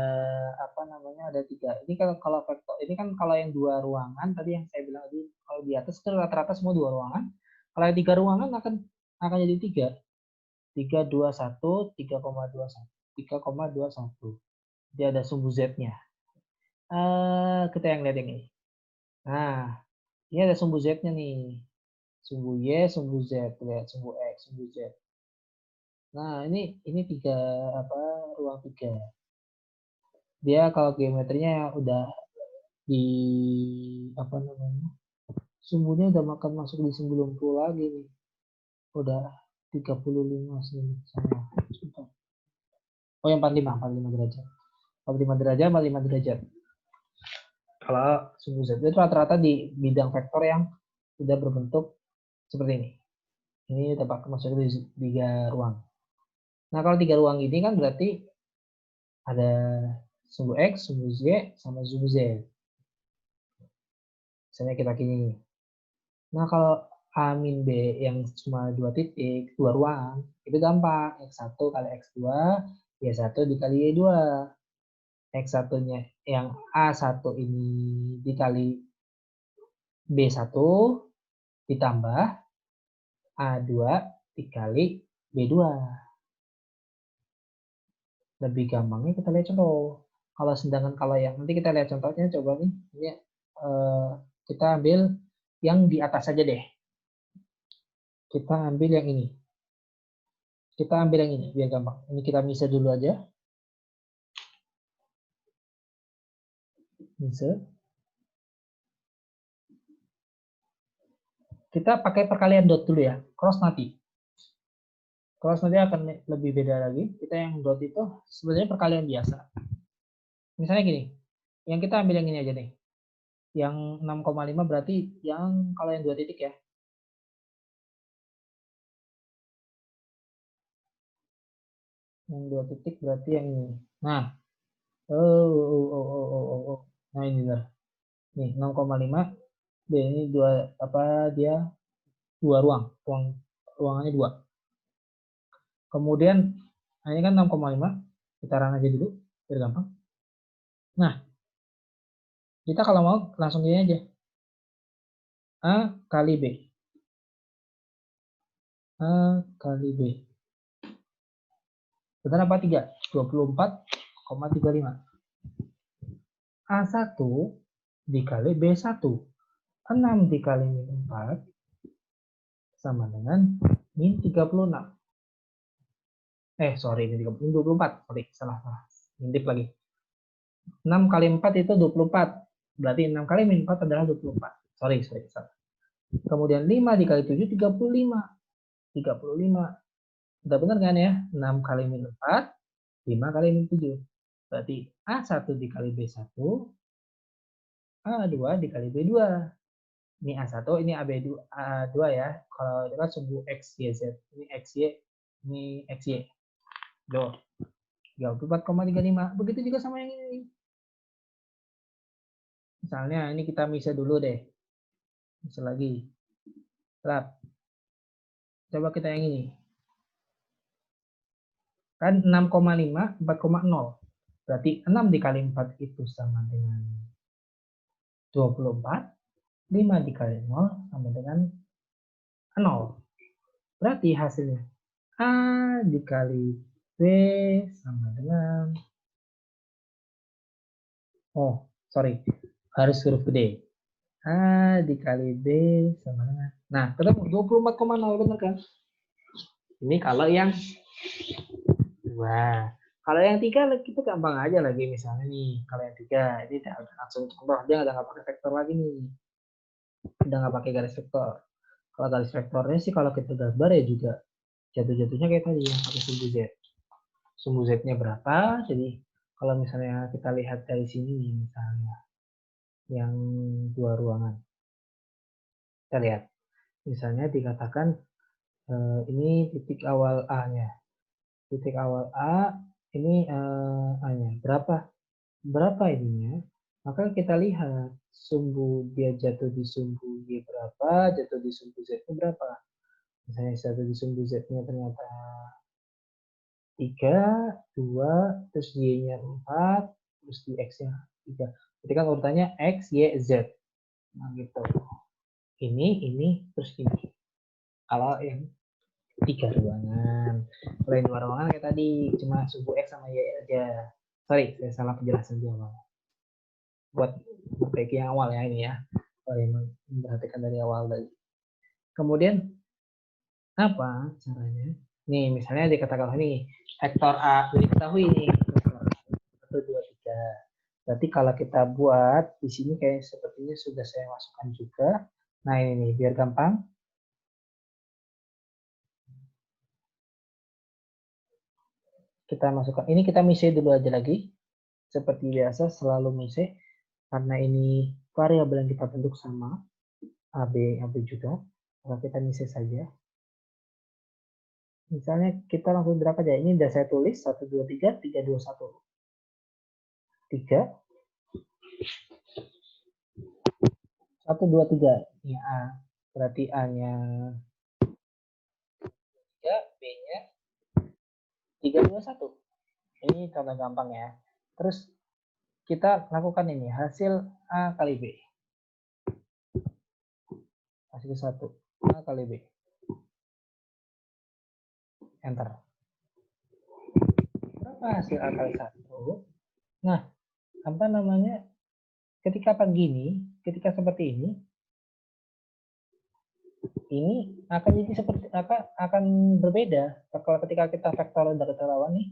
apa namanya, ada tiga. Ini kalau vektor, ini kan kalau yang dua ruangan, tadi yang saya bilang tadi, kalau di atas itu rata-rata semua dua ruangan. Kalau yang tiga ruangan akan jadi tiga. 3,21, 3,21, 3,21. Dia ada sumbu Z-nya. Kita yang lihat ini. Nah, ini ada sumbu Z-nya nih. Sumbu Y, sumbu Z, lihat sumbu X, sumbu Z. Nah, ini tiga, ruang tiga. Dia kalau geometrinya udah di, apa namanya, sumbunya udah masuk di 90 lagi nih. Udah 35 sini. Oh, yang 45 derajat. 45 derajat, 45 derajat. Kalau sumbu Z itu rata-rata di bidang vektor yang sudah berbentuk seperti ini. Ini udah masuk di 3 ruang. Nah, kalau 3 ruang ini kan berarti ada sumbu X, sumbu Y, sama sumbu Z. Misalnya kita gini. Nah, kalau A min B yang cuma 2 titik, 2 ruang, itu gampang. X1 kali X2, Y1 dikali Y2. X1-nya yang A1 ini dikali B1 ditambah A2 dikali B2. Lebih gampangnya kita lihat contoh. Kalau yang nanti kita lihat contohnya, coba nih. Ini kita ambil yang di atas saja deh. Kita ambil yang ini. Kita ambil yang ini biar gampang. Ini kita misal dulu aja. Misal. Kita pakai perkalian dot dulu ya. Cross nanti. Cross nanti akan lebih beda lagi. Kita yang dot itu sebenarnya perkalian biasa. Misalnya gini. Yang kita ambil yang ini aja nih. Yang 6,5 berarti yang kalau yang 2 titik ya. Yang 2 titik berarti yang ini. Nah, nah ini benar. Nih 6,5 B ini dia 2 ruangannya 2. Kemudian ini kan 6,5, kita run aja dulu biar gampang. Nah, kita kalau mau langsung gini aja. A kali B. A kali B. Benar apa 3? 24,35. A1 dikali B1. 6 dikali min 4 sama dengan min 36. Sorry, min 24. Sorry, salah. Ngintip lagi. 6 kali 4 itu 24. Berarti 6 kali min 4 adalah 24. Sorry, salah. Kemudian 5 dikali 7, 35. 35. Udah benar kan ya? 6 kali min 4, 5 kali min 7. Berarti A1 dikali B1, A2 dikali B2. Ini A1, ini A2 ya. Kalau itu kan sumbu X, Y, Z. Ini X, Y, ini X, Y. 24,35. Begitu juga sama yang ini. Misalnya ini kita misal dulu deh. Misal lagi. Lap. Coba kita yang ini. Kan 6,5, 4,0. Berarti 6 dikali 4 itu sama dengan 24. 5 dikali 0 sama dengan 0. Berarti hasilnya A dikali B sama dengan... harus huruf gede. A dikali B sama dengan... Nah, ketemu 24,0, benar kan? Ini kalau yang 2. Kalau yang 3 kita gampang aja lagi. Misalnya nih, kalau yang 3 ini langsung contoh aja, udah nggak pakai vektor lagi nih. Udah nggak pakai garis vektor. Kalau garis vektornya sih kalau kita gambar ya juga jatuh-jatuhnya kayak tadi yang pakai sumbu Z. Sumbu Z-nya berapa? Jadi kalau misalnya kita lihat dari sini nih, misalnya yang 2 ruangan. Kita lihat. Misalnya dikatakan ini titik awal A-nya. Titik awal A ini A-nya. Berapa ininya? Maka kita lihat sumbu dia jatuh di sumbu Y berapa, jatuh di sumbu Z-nya berapa. Misalnya jatuh di sumbu Z-nya ternyata 3, 2, terus Y-nya 4, terus di X-nya 3. Jadi kan urutannya X, Y, Z. Nah gitu. Ini, terus ini. Kalau yang 3 ruangan. Kalau yang 2 ruangan kayak tadi, cuma sumbu X sama Y aja. Sorry, saya salah penjelasan di awal. Buat perbaiki yang awal ya ini ya. Kalau yang memperhatikan dari awal tadi. Kemudian, apa caranya? Nih, misalnya dikatakan ini, vektor A, diketahui nih. 1, 2, 3. Berarti kalau kita buat, di sini kayak sepertinya sudah saya masukkan juga. Nah ini nih, biar gampang. Kita masukkan, ini kita mise dulu aja lagi. Seperti biasa, selalu mise. Karena ini variabel yang kita bentuk sama. AB juga. Maka kita mise saja. Misalnya kita langsung drag aja. Ini udah saya tulis, 1, 2, 3, 3, 2, 1. 3. 1, 2, 3. Ini A. Berarti A-nya 3, B-nya 3, 2, 1. Ini contoh gampang ya. Terus kita lakukan ini, hasil A kali B. Hasil 1. A kali B. Enter. Berapa hasil A kali 1? Nah, apa namanya? Ketika seperti ini akan jadi seperti akan berbeda. Kalau ketika kita vektor dari lawan nih,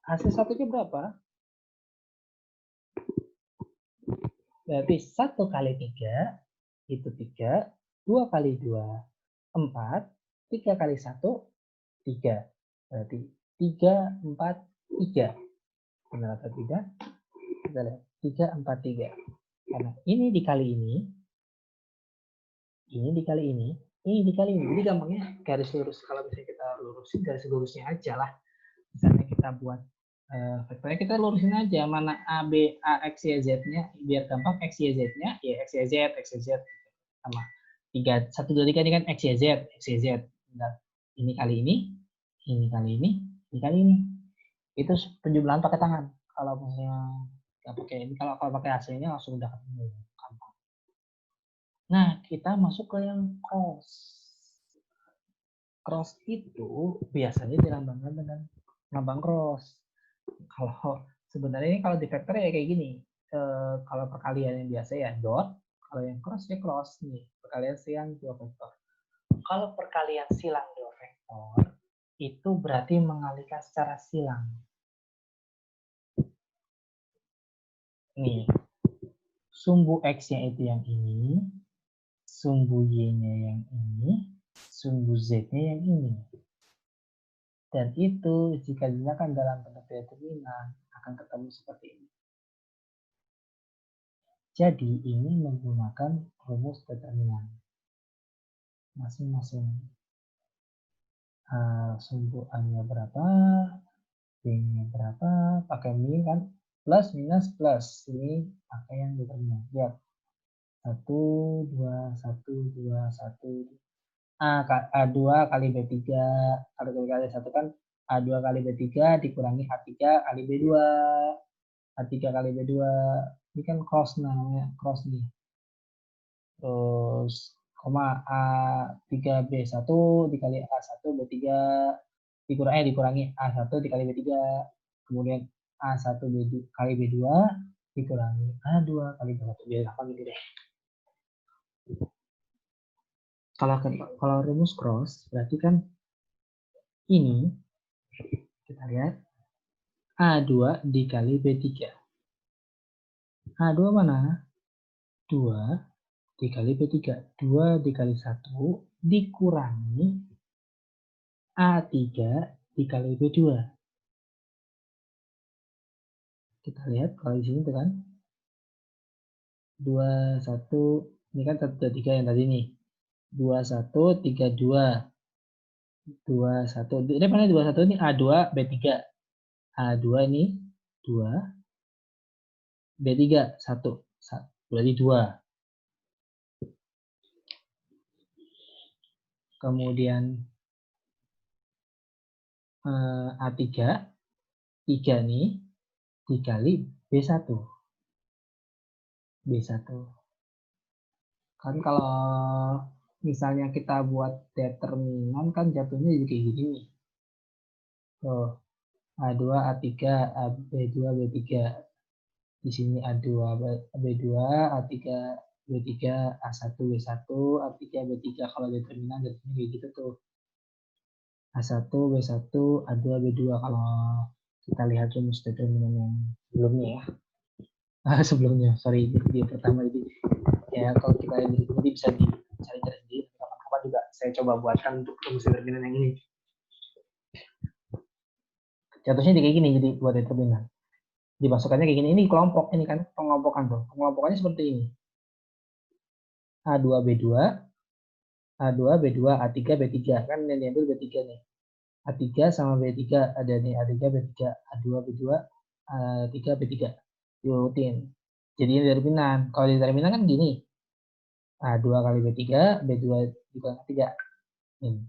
hasil satunya berapa? Berarti 1 kali 3 itu 3, 2 kali 2 4, 3 kali 1 3. Berarti 3, 4, 3. Benar atau tidak? Kita lihat. 3, 4, 3. Karena ini dikali ini dikali ini dikali ini. Jadi gampangnya garis lurus. Kalau misalnya kita lurusin garis lurusnya aja lah. Misalnya kita buat vektornya, kita lurusin aja mana A, B, A, X, Y, Z-nya. Biar gampang X, Y, Z-nya, ya X, Y, Z, X, Y, Z. Sama 3, 1, 2, 3 ini kan X, Y, Z, X, Y, Z. Nah, ini kali ini kali ini kali ini. Itu penjumlahan pakai tangan. Kalau misalnya nggak pakai ini, kalau pakai AC-nya langsung udah ketemu. Gampang. Nah, kita masuk ke yang cross. Cross itu biasanya dilambangkan dengan lambang cross. Kalau sebenarnya ini kalau di vektor ya kayak gini. Kalau perkalian yang biasa ya dot, kalau yang cross ya cross nih. Perkalian silang dua vektor. Kalau perkalian silang dua vektor itu berarti mengalihkan secara silang. Nih, sumbu X-nya itu yang ini, sumbu Y-nya yang ini, sumbu Z-nya yang ini. Dan itu jika digunakan dalam bentuk determinan akan ketemu seperti ini. Jadi ini menggunakan rumus determinan. Masing-masing sumbu A-nya berapa, B-nya berapa, pakai min kan, plus minus plus. Ini pakai yang determinan. Lihat. 1, 2, 1, 2, 1. A2 kali B3, kalau kali 1 kan A2 kali B3 dikurangi A3 kali B2. A3 kali B2. Ini kan cross namanya, cross nih. Terus, koma A3B1 dikali A1 B3 dikurangi A1 dikali B3. Kemudian A1 kali B2 dikurangi A2 kali B1. Biar gampang gitu deh. Kalau rumus cross berarti kan ini kita lihat A2 dikali B3. A2 mana? 2 dikali B3. 2 dikali 1 dikurangi A3 dikali B2. Kita lihat kalau di sini tuh kan 2, 1, ini kan 1, 2, 3 yang tadi nih. 2, 1, 3, 2. 2, 1, ini mana 2, 1 ini A2, B3. A2 ini 2, B3, 1. Berarti 2. Kemudian A3, 3 nih dikali B1. B1. Kan kalau misalnya kita buat determinan kan jatuhnya jadi kayak gini nih. Tuh, A2, A3, B2, B3. Di sini A2, B2, A3, B3, A1, B1, A3, B3. Kalau determinan jatuhnya kayak gitu tuh. A1, B1, A2, B2. Kalau kita lihat rumus determinan yang sebelumnya ya. Sebelumnya, sorry, di pertama ini. Ya, kalau kita lihat jadi bisa dicari-cari sendiri. Kapan-kapan juga saya coba buatkan untuk rumus determinan yang ini. Jatuhnya kayak gini, jadi buat determinan. Dimasukkannya kayak gini. Ini kelompok, ini kan pengelompokan tuh. Pengelompokannya seperti ini. A2, B2, A2, B2, A3, B3. Kan yang diambil B3 nih. A3 sama B3 ada nih, A3, B3, A2, B2, A3, B3. Diurutin. Jadi ini determinan. Kalau determinan kan gini. A2 kali B3, B2 juga 3. Ini.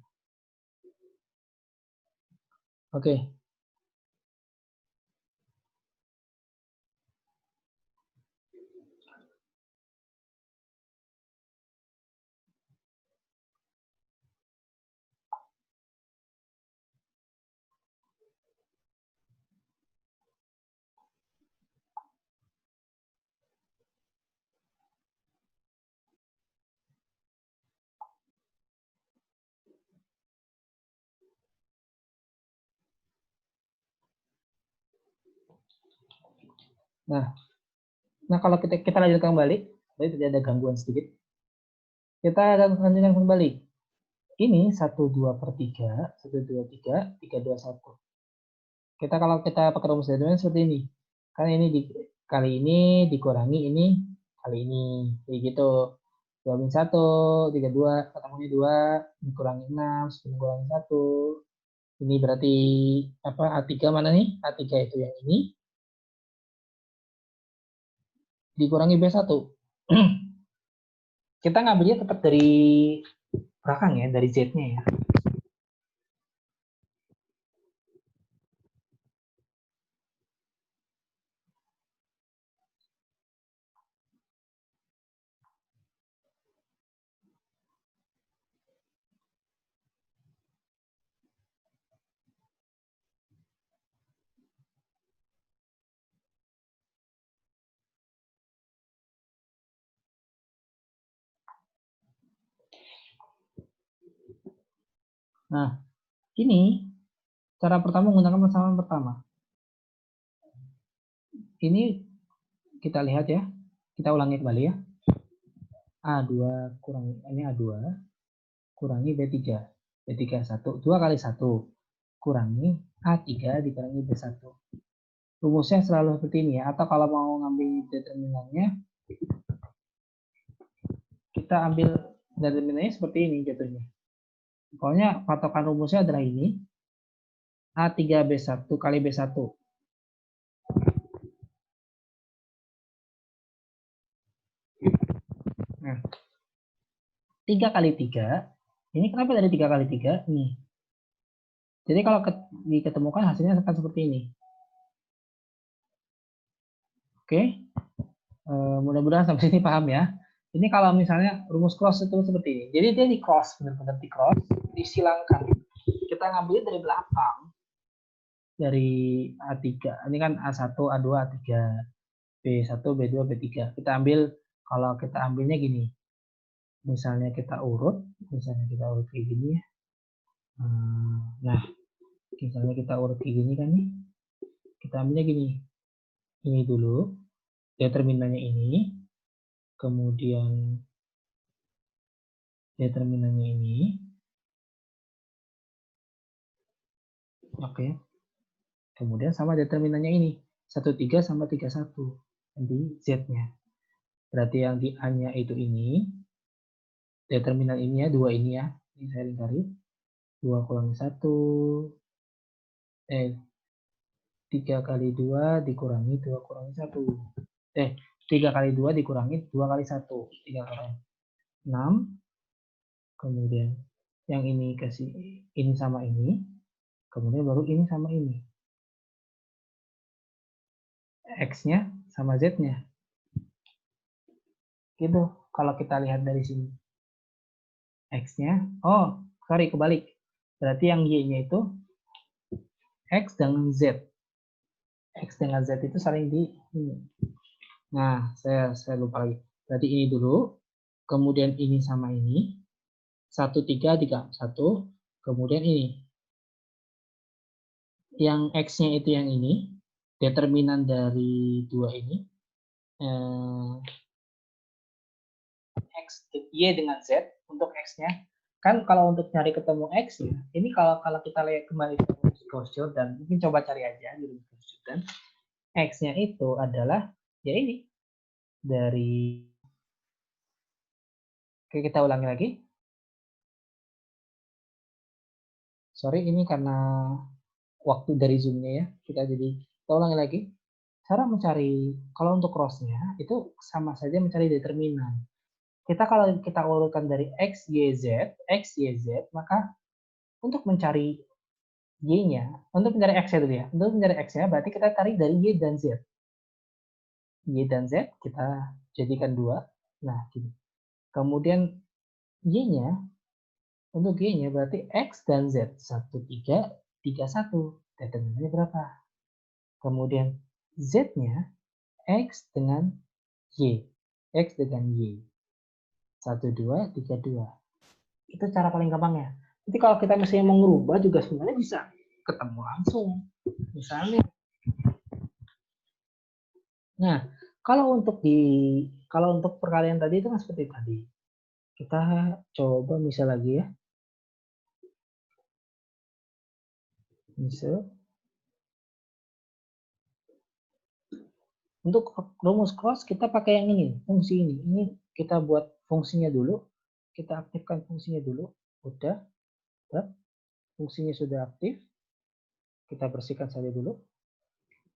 Oke. Nah kalau kita lanjutkan kembali, berarti tidak ada gangguan sedikit. Kita lanjutkan kembali. Ini 1/2/3, 1/2/3, 3/2/1. Kalau kita pakai rumus determinan seperti ini. Karena ini kali ini dikurangi ini kali ini. Jadi gitu. 2 min 1, 32, ketemunya 2, dikurangi 6, 10 kurangi 1. Ini berarti apa? A3 mana nih? A3 itu yang ini. Dikurangi B1. Kita ngambilnya tetap dari belakang ya, dari Z-nya ya. Nah, ini cara pertama menggunakan persamaan pertama. Ini kita lihat ya. Kita ulangi kembali ya. A2 kurangi, ini A2 kurangi B3. B3 1, 2 kali 1 kurangi A3 dikurangi B1. Rumusnya selalu seperti ini ya. Atau kalau mau ngambil determinannya, kita ambil determinannya seperti ini jatuhnya. Pokoknya patokan rumusnya adalah ini. A3B1 kali B1. Nah, 3 kali 3, ini kenapa dari 3 kali 3? Nih. Jadi kalau diketemukan hasilnya akan seperti ini. Oke, mudah-mudahan sampai sini paham ya. Ini kalau misalnya rumus cross itu seperti ini. Jadi dia di cross, benar-benar di cross, disilangkan. Kita ngambil dari belakang, dari A3. Ini kan A1, A2, A3. B1, B2, B3. Kita ambil, kalau kita ambilnya gini. Misalnya kita urut kayak gini ya. Nah, misalnya kita urut kayak gini kan nih. Kita ambilnya gini. Ini dulu, determinannya ini, kemudian determinannya ini. Oke. Kemudian sama determinannya ini. 13 sama 31. Di Z-nya. Berarti yang di A-nya itu ini. Determinan ini ya, 2 ini ya. Ini saya lingkari. 2 kurangi 1. 3 kali 2 dikurangi 2 kurangi 1. 3 kali 2 dikurangi 2 kali 1. 3 kali 6. Kemudian yang ini kasih ini sama ini. Kemudian baru ini sama ini. X-nya sama Z-nya. Gitu. Kalau kita lihat dari sini. X-nya. Oh, sorry, kebalik. Berarti yang Y-nya itu X dengan Z. X dengan Z itu saling di ini. Nah, saya lupa lagi. Berarti ini dulu. Kemudian ini sama ini. 1, 3, 3, 1. Kemudian ini. Yang X-nya itu yang ini. Determinan dari 2 ini. X, Y dengan Z untuk X-nya. Kan kalau untuk nyari ketemu X-nya, ini kalau kita lihat kembali ke rumus Gauss-Jordan, mungkin coba cari aja di rumus Gauss-Jordan. X-nya itu adalah, ya ini, dari, oke kita ulangi lagi. Sorry, ini karena waktu dari Zoom-nya ya, kita ulangi lagi. Cara mencari, kalau untuk cross-nya, itu sama saja mencari determinan. Kalau kita urutkan dari X, Y, Z, maka untuk mencari Y-nya, untuk mencari X-nya dulu ya. Untuk mencari X-nya berarti kita tarik dari Y dan Z. Y dan Z kita jadikan 2. Nah, gini. Kemudian Y-nya, untuk Y-nya berarti X dan Z. 1, 3, 3, 1. Determinannya berapa? Kemudian Z-nya X dengan Y. X dengan Y. 1, 2, 3, 2. Itu cara paling gampangnya. Jadi kalau kita misalnya mau ngerubah juga sebenarnya bisa ketemu langsung. Misalnya. Nah, kalau untuk perkalian tadi itu kan seperti tadi. Kita coba misal lagi ya. Misal Untuk rumus cross kita pakai yang ini, fungsi ini. Ini kita buat fungsinya dulu. Kita aktifkan fungsinya dulu. Udah, fungsinya sudah aktif. Kita bersihkan saja dulu.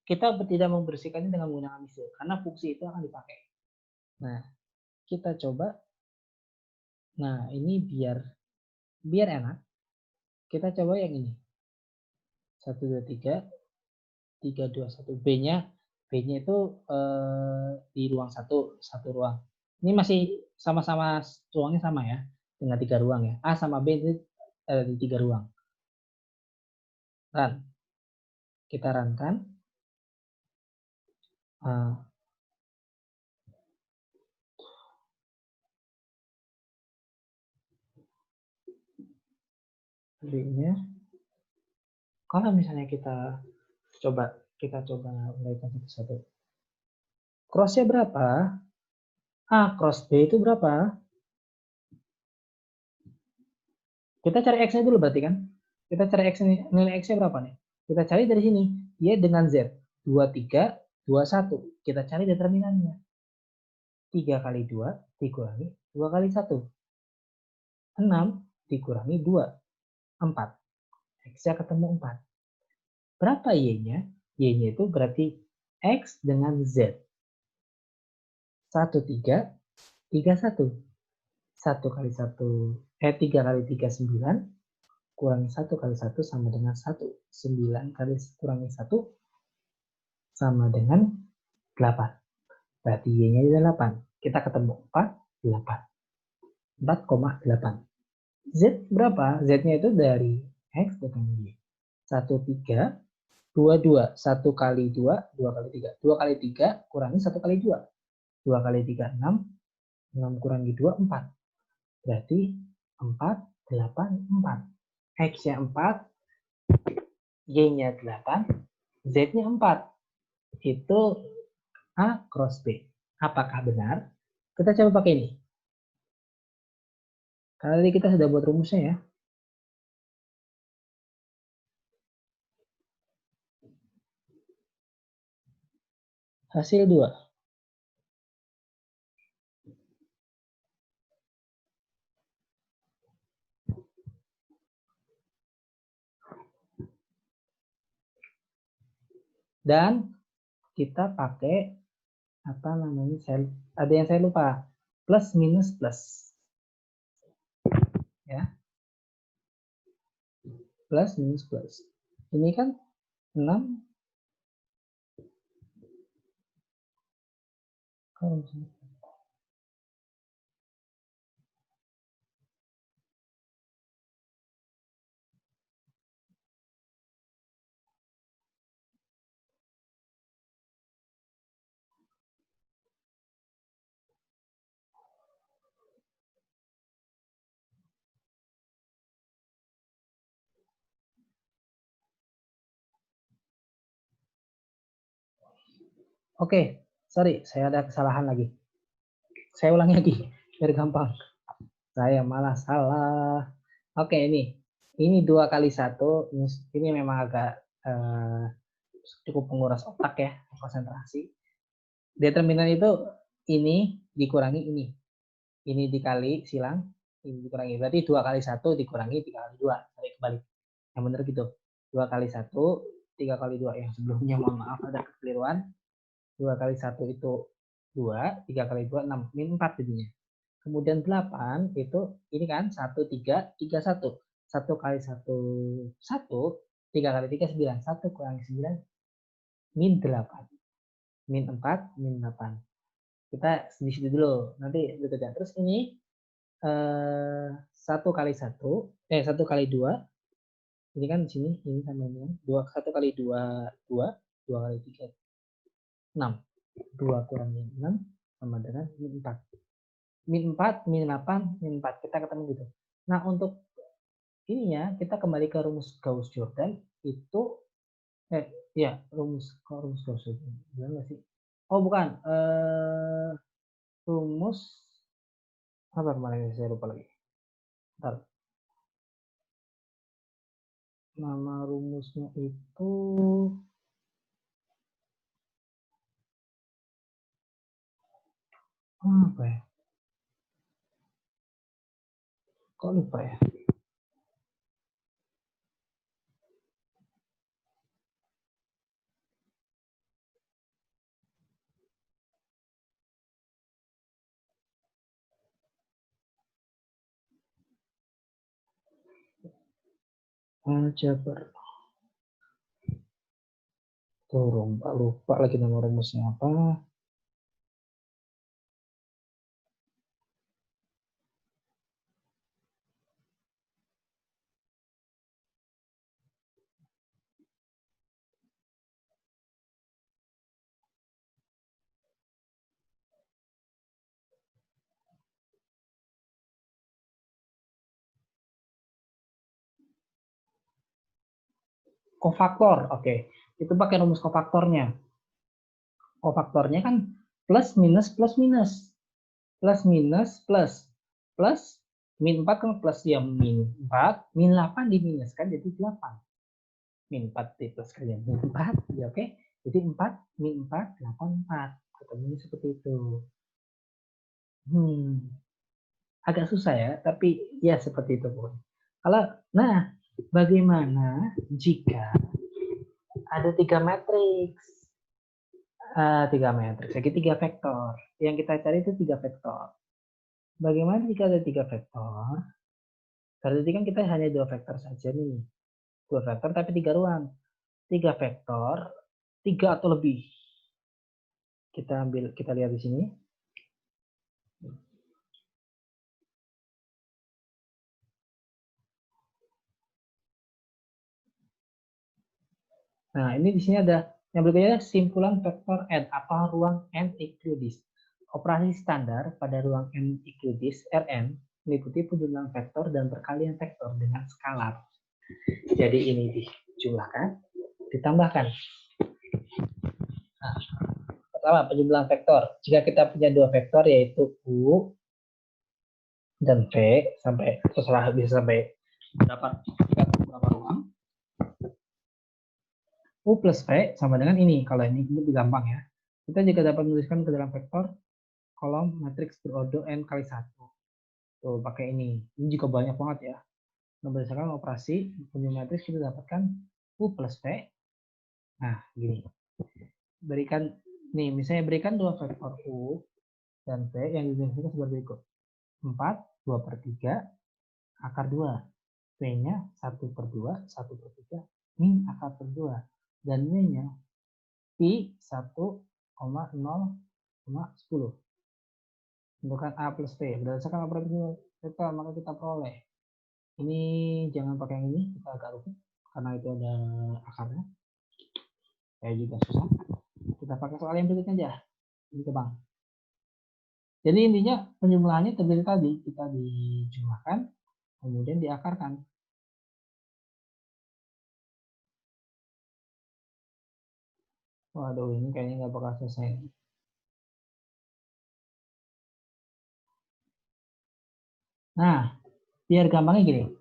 Kita tidak membersihkannya dengan menggunakan misil, karena fungsi itu akan dipakai. Nah, kita coba. Nah, ini biar enak. Kita coba yang ini. 1, 2, 3, 3, 2, 1. B-nya itu di ruang satu ruang. Ini masih sama-sama ruangnya sama ya, dengan 3 ruang ya. A sama B itu di 3 ruang. Run. Kita runkan. B-nya. Kalau misalnya kita coba uraikan satu-satu. Cross-nya berapa? Cross B itu berapa? Kita cari X-nya dulu berarti kan? Kita cari X nilai X-nya berapa nih? Kita cari dari sini. Y dengan Z. 23, 21. Kita cari determinannya. 3 kali 2 dikurangi 2 kali 1. 6 dikurangi 2. 4. X-nya ketemu 4. Berapa Y-nya? Y-nya itu berarti X dengan Z. 1, 3, 3, 1. 1 kali 1, 3 kali 3, 9. Kurangi 1 kali 1 sama dengan 1. 9 kali kurangi 1 sama dengan 8. Berarti Y-nya 8. Kita ketemu 4, 8. 4,8. Z berapa? Z-nya itu dari X dengan Y. 1, 3, 2, 2. 1 kali 2, 2 kali 3. 2 kali 3 kurangi 1 kali 2. 2 kali 3, 6. 6 kurangi 2, 4. Berarti 4, 8, 4. X-nya 4, Y-nya 8, Z-nya 4. Itu A cross B. Apakah benar? Kita coba pakai ini. Karena tadi kita sudah buat rumusnya ya. Hasil 2. Dan kita pakai apa namanya? Ada yang saya lupa. Plus minus plus. Ya. Plus minus plus. Ini kan 6. Oke, sorry, saya ada kesalahan lagi. Saya ulangi lagi, biar gampang. Saya malah salah. Oke, ini 2 kali 1. Ini memang agak cukup menguras otak ya, konsentrasi. Determinan itu ini dikurangi ini. Ini dikali silang, ini dikurangi. Berarti 2 kali 1 dikurangi 3 kali 2. Tarik kembali. Yang benar gitu. 2 kali 1, 3 kali 2. Yang sebelumnya mohon maaf ada kekeliruan. 2 kali 1 itu 2, 3 kali 2, 6. Min 4 jadinya. Kemudian 8 itu ini kan 1, 3, 3, 1. 1 kali 1, 1. 3 kali 3, 9. 1 kurangi 9, min 8. Min 4, min 8. Kita di situ dulu. Nanti bekerja. Terus ini 1 kali 1, 1 kali 2. Ini kan di sini, ini sama ini. 1 kali 2, 2. 2 kali 3, 6. 2 kurangi 6 sama dengan min 4. Min 4, min 8, min 4. Kita ketemu gitu. Nah, untuk ininya kita kembali ke rumus Gauss-Jordan itu ya rumus Gauss-Jordan. Benar nggak sih? Oh, bukan. Rumus apa kemarin saya lupa lagi. Bentar. Nama rumusnya itu Apa ya? Kok lupa ya? Aljabar. Tuh, lupa lagi nama rumusnya apa. Kofaktor, oke. Itu pakai rumus kofaktornya. Kofaktornya kan plus minus plus minus. Plus minus plus. Plus min 4 kan plus ya min 4, min 8 diminuskan jadi 8. Min 4 di plus kalian min 4, ya oke. Jadi 4 min 4 8 4. Ketemunya seperti itu. Agak susah ya, tapi ya seperti itu pun. Nah, bagaimana jika ada 3 matriks? 3 matriks, lagi 3 vektor. Yang kita cari itu 3 vektor. Bagaimana jika ada 3 vektor? Berarti kan kita hanya 2 vektor saja nih. 2 vektor tapi 3 ruang. 3 vektor, 3 atau lebih. Kita lihat di sini. Nah, ini di sini ada yang berbeda simpulan vektor n atau ruang n Euclides. Operasi standar pada ruang n Euclides Rn meliputi penjumlahan vektor dan perkalian vektor dengan skalar. Jadi ini dijumlahkan, ditambahkan. Nah, pertama penjumlahan vektor. Jika kita punya 2 vektor yaitu U dan V sampai terserah bisa sampai berapa ruang. U plus V sama dengan ini. Kalau ini lebih gampang ya. Kita juga dapat menuliskan ke dalam vektor kolom matriks berordo n kali 1. Tuh, pakai ini. Ini juga banyak banget ya. Nah, berdasarkan operasi penjumlahan matriks kita dapatkan U plus V. Nah, gini. Berikan nih, misalnya berikan 2 vektor U dan V yang didefinisikan sebagai berikut. 4, 2/3, akar 2. V-nya 1/2, 1/3, min akar per 2. Dan min-nya pi 1,0,10. Tentukan A plus V. Berdasarkan operasi vektor, maka kita peroleh. Ini jangan pakai yang ini, kita agak rumit. Karena itu ada akarnya. Saya juga susah. Kita pakai soal yang berikutnya aja. Ini Bang. Jadi intinya penjumlahannya terdiri tadi. Kita dijumlahkan, kemudian diakarkan. Waduh, ini kayaknya nggak bakal selesai. Nah, biar gampangnya gini.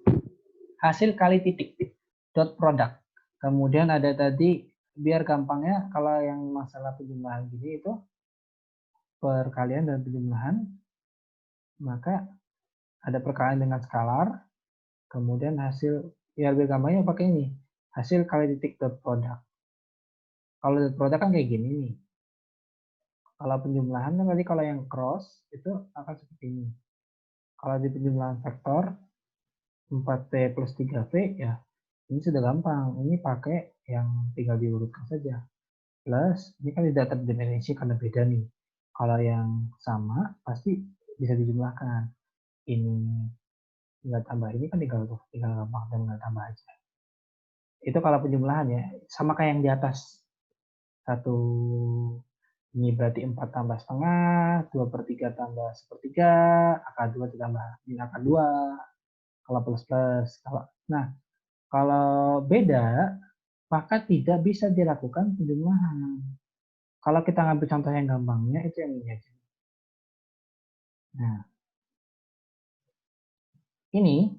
Hasil kali titik. Dot product. Kemudian ada tadi, biar gampangnya, kalau yang masalah penjumlahan gini itu, perkalian dan penjumlahan, maka ada perkalian dengan skalar, kemudian hasil, ya biar gampangnya pakai ini. Hasil kali titik dot product. Kalau dot product kan kayak gini nih. Kalau penjumlahan kan tadi kalau yang cross itu akan seperti ini. Kalau di penjumlahan vektor 4P plus 3V ya ini sudah gampang. Ini pakai yang tinggal diurutkan saja. Plus ini kan tidak terdefinisi karena beda nih. Kalau yang sama pasti bisa dijumlahkan. Ini tinggal tambah ini kan tinggal gampang dan tinggal tambah aja. Itu kalau penjumlahan ya sama kayak yang di atas. Satu ini berarti 4 tambah setengah, 2/3 tambah sepertiga, akar 2 ditambah min akar 2, kalau plus plus. Nah, kalau beda, maka tidak bisa dilakukan penjumlahan. Kalau kita ngambil contoh yang gampangnya, itu yang ini aja. Nah, ini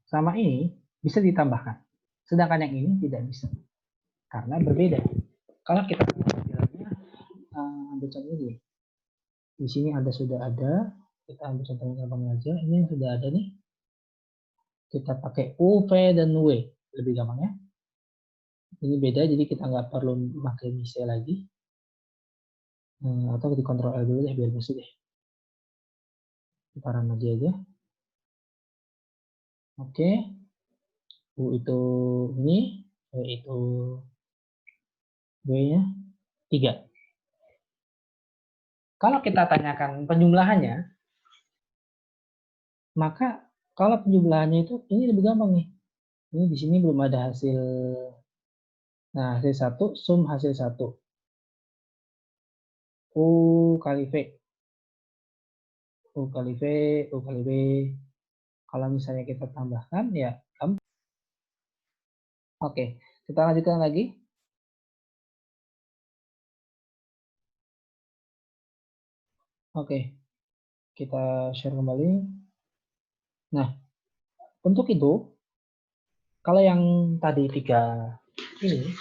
sama ini bisa ditambahkan. Sedangkan yang ini tidak bisa. Karena berbeda. Kalau kita ambil contoh ini, Di sini sudah ada. Kita ambil contoh yang gampang aja. Ini yang sudah ada nih. Kita pakai U, V, dan W. Lebih gampang ya. Ini beda, jadi kita nggak perlu pakai misal lagi. Atau di Ctrl L dulu deh, biar bersih deh. Kita run lagi aja. Oke. U itu ini, V itu W-nya 3. Kalau kita tanyakan penjumlahannya, maka kalau penjumlahannya itu ini lebih gampang nih. Ini di sini belum ada hasil. Nah, hasil 1, sum hasil 1. U kali V. U kali V, U kali V. Kalau misalnya kita tambahkan, ya gampang. Oke, kita lanjutkan lagi. Oke, kita share kembali. Nah, untuk itu, kalau yang tadi 3 ini,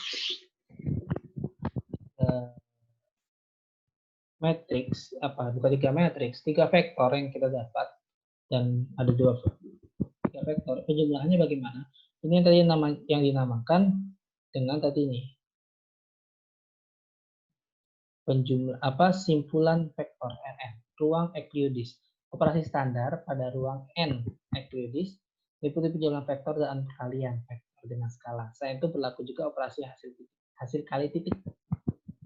matriks, bukan 3 matriks, 3 vektor yang kita dapat, dan ada 3 vektor, penjumlahannya bagaimana? Ini yang tadi yang dinamakan dengan tadi ini. Simpulan vektor Rn, ruang Euclides. Operasi standar pada ruang n Euclides meliputi penjumlahan vektor dan perkalian vektor dengan skala. Selain itu berlaku juga operasi hasil kali titik.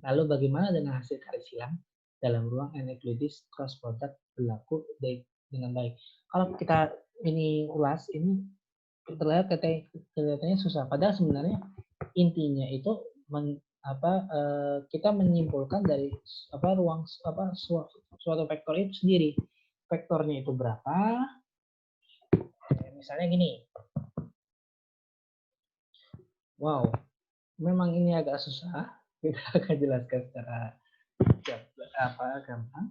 Lalu bagaimana dengan hasil kali silang? Dalam ruang n Euclides cross product berlaku dengan baik. Kalau kita ini ulas, ini terlihat kelihatannya susah. Padahal sebenarnya intinya itu kita menyimpulkan dari suatu vektor itu sendiri. Vektornya itu berapa? Misalnya gini. Wow, memang ini agak susah. Kita akan jelaskan secara gampang.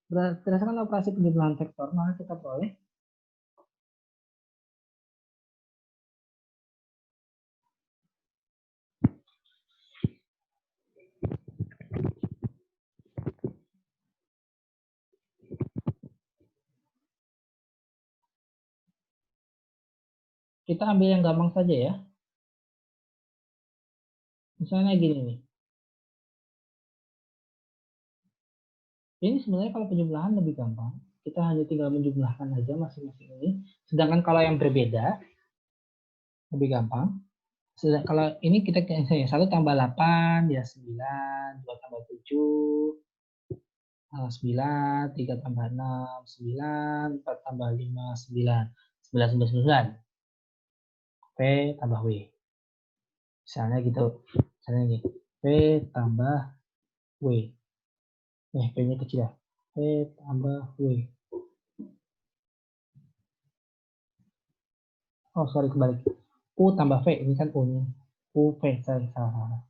Berdasarkan operasi penjumlahan vektor, maka kita boleh kita ambil yang gampang saja ya. Misalnya gini nih. Ini sebenarnya kalau penjumlahan lebih gampang. Kita hanya tinggal menjumlahkan aja masing-masing ini. Sedangkan kalau yang berbeda, lebih gampang. Kalau ini kita 1 tambah 8, ya 9, 2 tambah 7, 9, 3 tambah 6, 9, 4 tambah 5, 9, 9. P tambah W. Misalnya gitu. Misalnya ini. P tambah W. P-nya kecil ya. P tambah W. Oh, sorry, kebalik. U tambah V. Ini kan U-nya. U, V. Salah.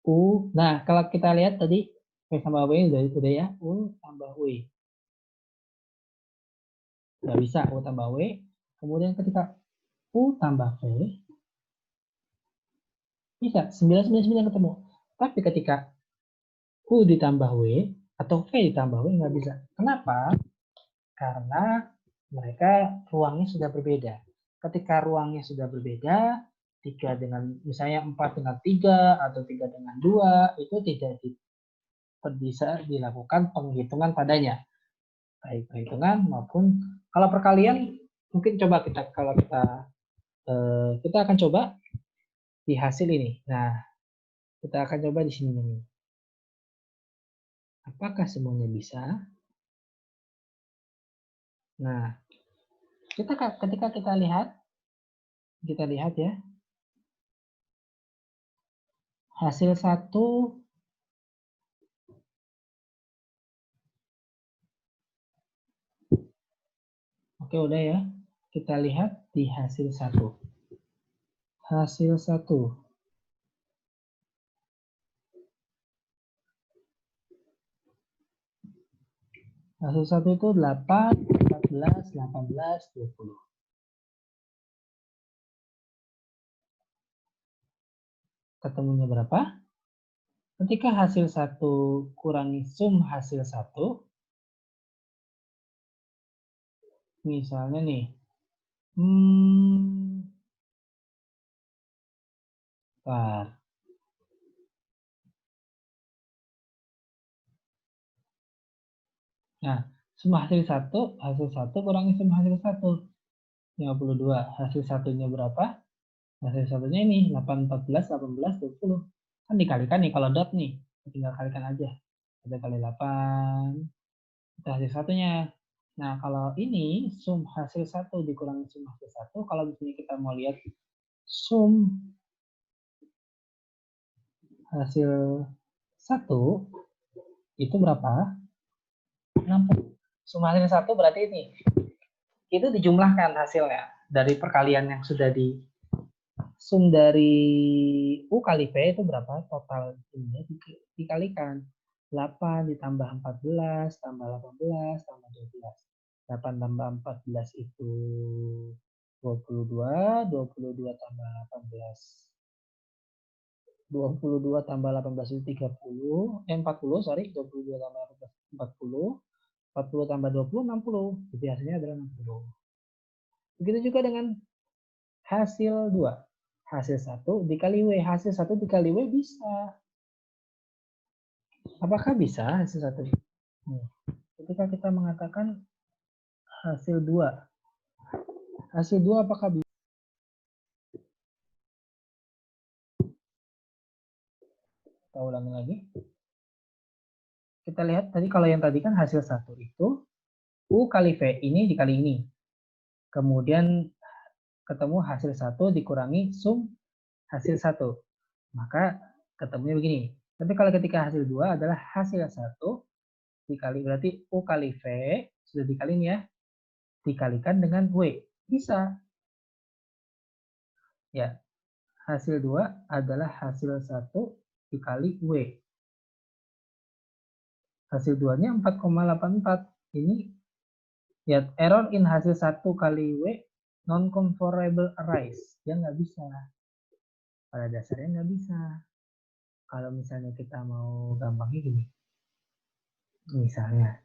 U. Nah, kalau kita lihat tadi, V tambah W udah ya. U tambah W. Nggak bisa U tambah W. Kemudian ketika U tambah V, bisa 9 ketemu. Tapi ketika U ditambah W atau V ditambah W nggak bisa. Kenapa? Karena mereka ruangnya sudah berbeda. Ketika ruangnya sudah berbeda, 3 dengan misalnya 4 dengan 3 atau 3 dengan 2 itu tidak bisa dilakukan penghitungan padanya. Baik perhitungan maupun kalau perkalian mungkin coba kita akan coba di hasil ini. Nah, kita akan coba di sini nih. Apakah semuanya bisa? Nah, ketika kita lihat ya, hasil 1 oke udah ya. Kita lihat di hasil 1. Hasil 1. Hasil 1 itu 8, 14, 18, 20. Ketemunya berapa? Ketika hasil 1 kurangi sum hasil 1, misalnya nih, bentar. Nah, sum hasil 1 kurangi sum hasil 1, 52. Hasil satunya berapa? Hasil satunya ini, 8, 14, 18, 20. Kan dikalikan nih, kalau dot nih, tinggal kalikan aja. 1 kali 8, itu hasil satunya. Nah, kalau ini, sum hasil 1 dikurangi sum hasil 1, kalau misalnya kita mau lihat sum hasil 1, itu berapa? 60. Sum hasil 1 berarti ini. Itu dijumlahkan hasilnya. Dari perkalian yang sudah di sum dari U kali V itu berapa? Total ini dikalikan. 8 ditambah 14, tambah 18, tambah 12. 8 tambah 14 itu 22, 22 tambah 18. 22 tambah 18 itu 30, 40, sorry, 22 tambah 18, 40, 40 tambah 20, 60. Jadi hasilnya adalah 60. Begitu juga dengan hasil 2. Hasil 1 dikali W. Hasil 1 dikali W bisa. Apakah bisa hasil 1? Ketika kita mengatakan hasil 2. Hasil 2 apakah bisa? Kita ulangi lagi. Kita lihat tadi kalau yang tadi kan hasil 1 itu U kali V ini dikali ini. Kemudian ketemu hasil 1 dikurangi sum hasil 1. Maka ketemunya begini. Tapi kalau ketika hasil 2 adalah hasil 1 dikali, berarti U kali V sudah dikali ini ya, dikalikan dengan W. Bisa. Ya, hasil 2 adalah hasil 1 dikali W. Hasil 2-nya 4,84. Ini ya error in hasil 1 kali W non-conformable arise. Dia nggak bisa. Pada dasarnya nggak bisa. Kalau misalnya kita mau gampangnya gini. Misalnya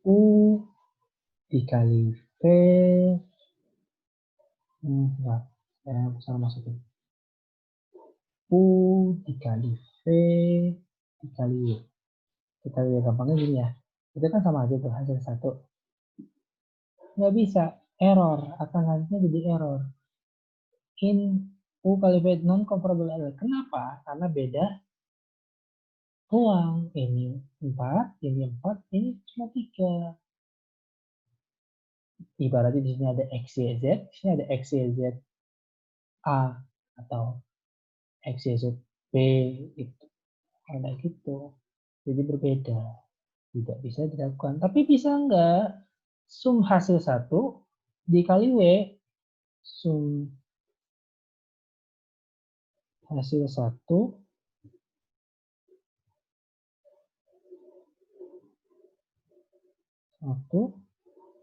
U dikali V. Enggak, saya salah masukin. U dikali V dikali W. Kita lihat gampangnya gini ya. Itu kan sama aja tuh hasil 1. Nggak bisa. Error. Akan hasilnya jadi error. In U kali V non-comparable error. Kenapa? Karena beda ruang. Ini 4, ini 4, ini cuma 3. Ibaratnya di sini ada X, Y, Z, di sini ada X, Y, Z A atau X, Y, Z B, itu ada gitu. Jadi berbeda. Tidak bisa dilakukan. Tapi bisa enggak? Sum hasil 1 dikali W. Sum hasil 1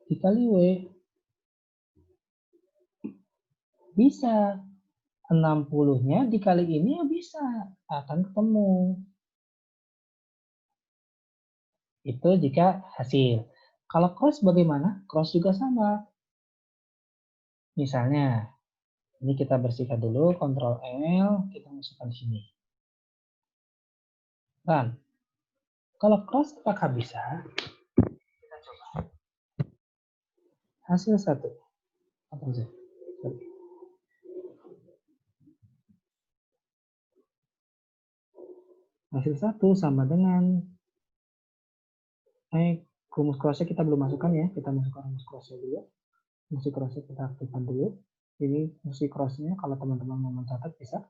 dikali W. Bisa. 60-nya dikali ini ya bisa. Akan ketemu. Itu jika hasil. Kalau cross bagaimana? Cross juga sama. Misalnya, ini kita bersihkan dulu, Ctrl L, kita masukkan di sini. Dan, kalau cross apakah bisa? Kita coba. Hasil 1. Apa sih? Hasil 1 sama dengan rumus crossnya kita belum masukkan ya. Kita masukkan rumus crossnya dulu. Musik crossnya kita aktifkan dulu. Ini musik crossnya kalau teman-teman mau mencatat bisa.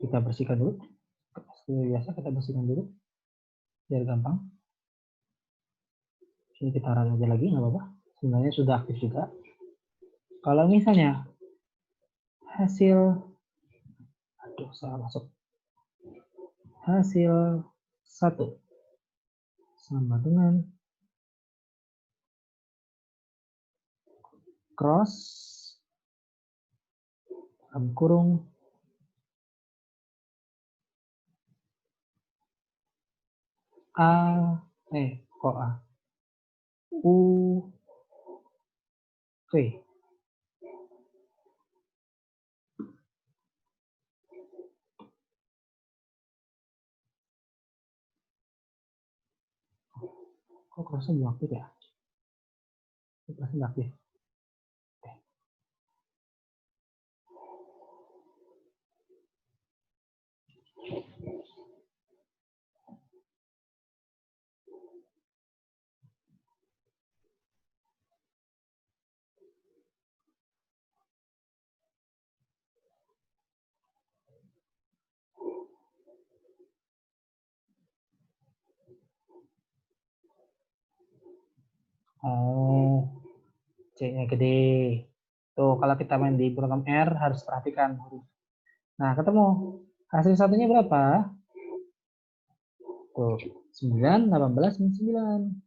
Kita bersihkan dulu. Seperti biasa kita bersihkan dulu. Biar gampang. Ini kita run aja lagi, nggak apa-apa. Sebenarnya sudah aktif juga. Kalau misalnya hasil, salah masuk. Hasil 1 sama dengan cross dalam kurung A, kok A? U, V. Kok crossnya belum aktif ya? Crossnya belum aktif. Oh, C-nya gede. Tuh, kalau kita main di program R harus perhatikan huruf. Nah, ketemu. Hasil satunya berapa? Tuh, 9, 18, 9.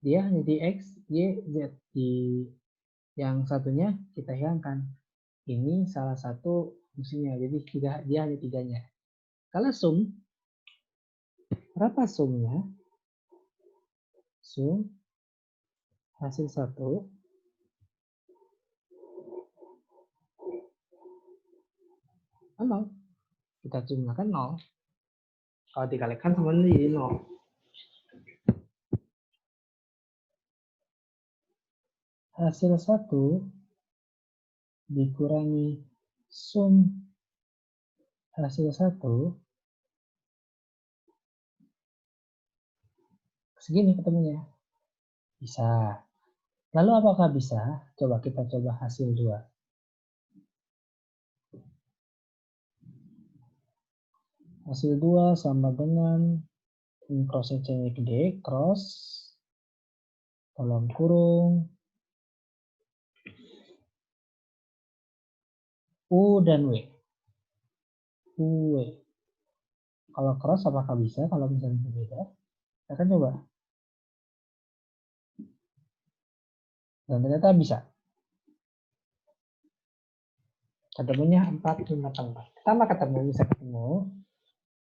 Dia hanya di X, Y, Z. Di yang satunya kita hilangkan. Ini salah satu fungsinya. Jadi dia hanya 3-nya. Kalau sum, berapa sumnya? Sum hasil 1 0. Kita jumlahkan 0. Kalau dikalikan sama jadi 0. Hasil 1 dikurangi sum hasil 1 segini ketemunya. Bisa. Lalu apakah bisa? Coba kita coba hasil 2. Hasil 2 sama dengan cross C-nya gede, cross dalam kurung U dan W. U, W. Kalau cross apakah bisa? Kalau misalnya berbeda, kita akan coba. Dan ternyata bisa. Ketemunya 4, 5, 4. Pertama ketemu, bisa ketemu.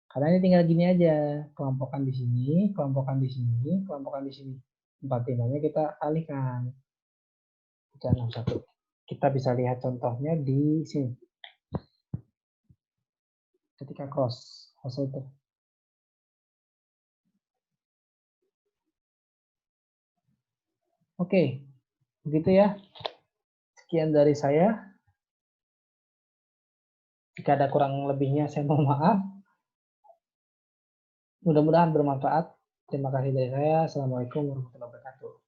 Karena ini tinggal gini aja. Kelompokan di sini, kelompokan di sini, kelompokan di sini. 4, 5-nya kita alihkan. 3, 6, 1. Kita bisa lihat contohnya di sini. Ketika cross, hasil itu. Oke, begitu ya. Sekian dari saya. Jika ada kurang lebihnya, saya mohon maaf. Mudah-mudahan bermanfaat. Terima kasih dari saya. Assalamualaikum warahmatullahi wabarakatuh.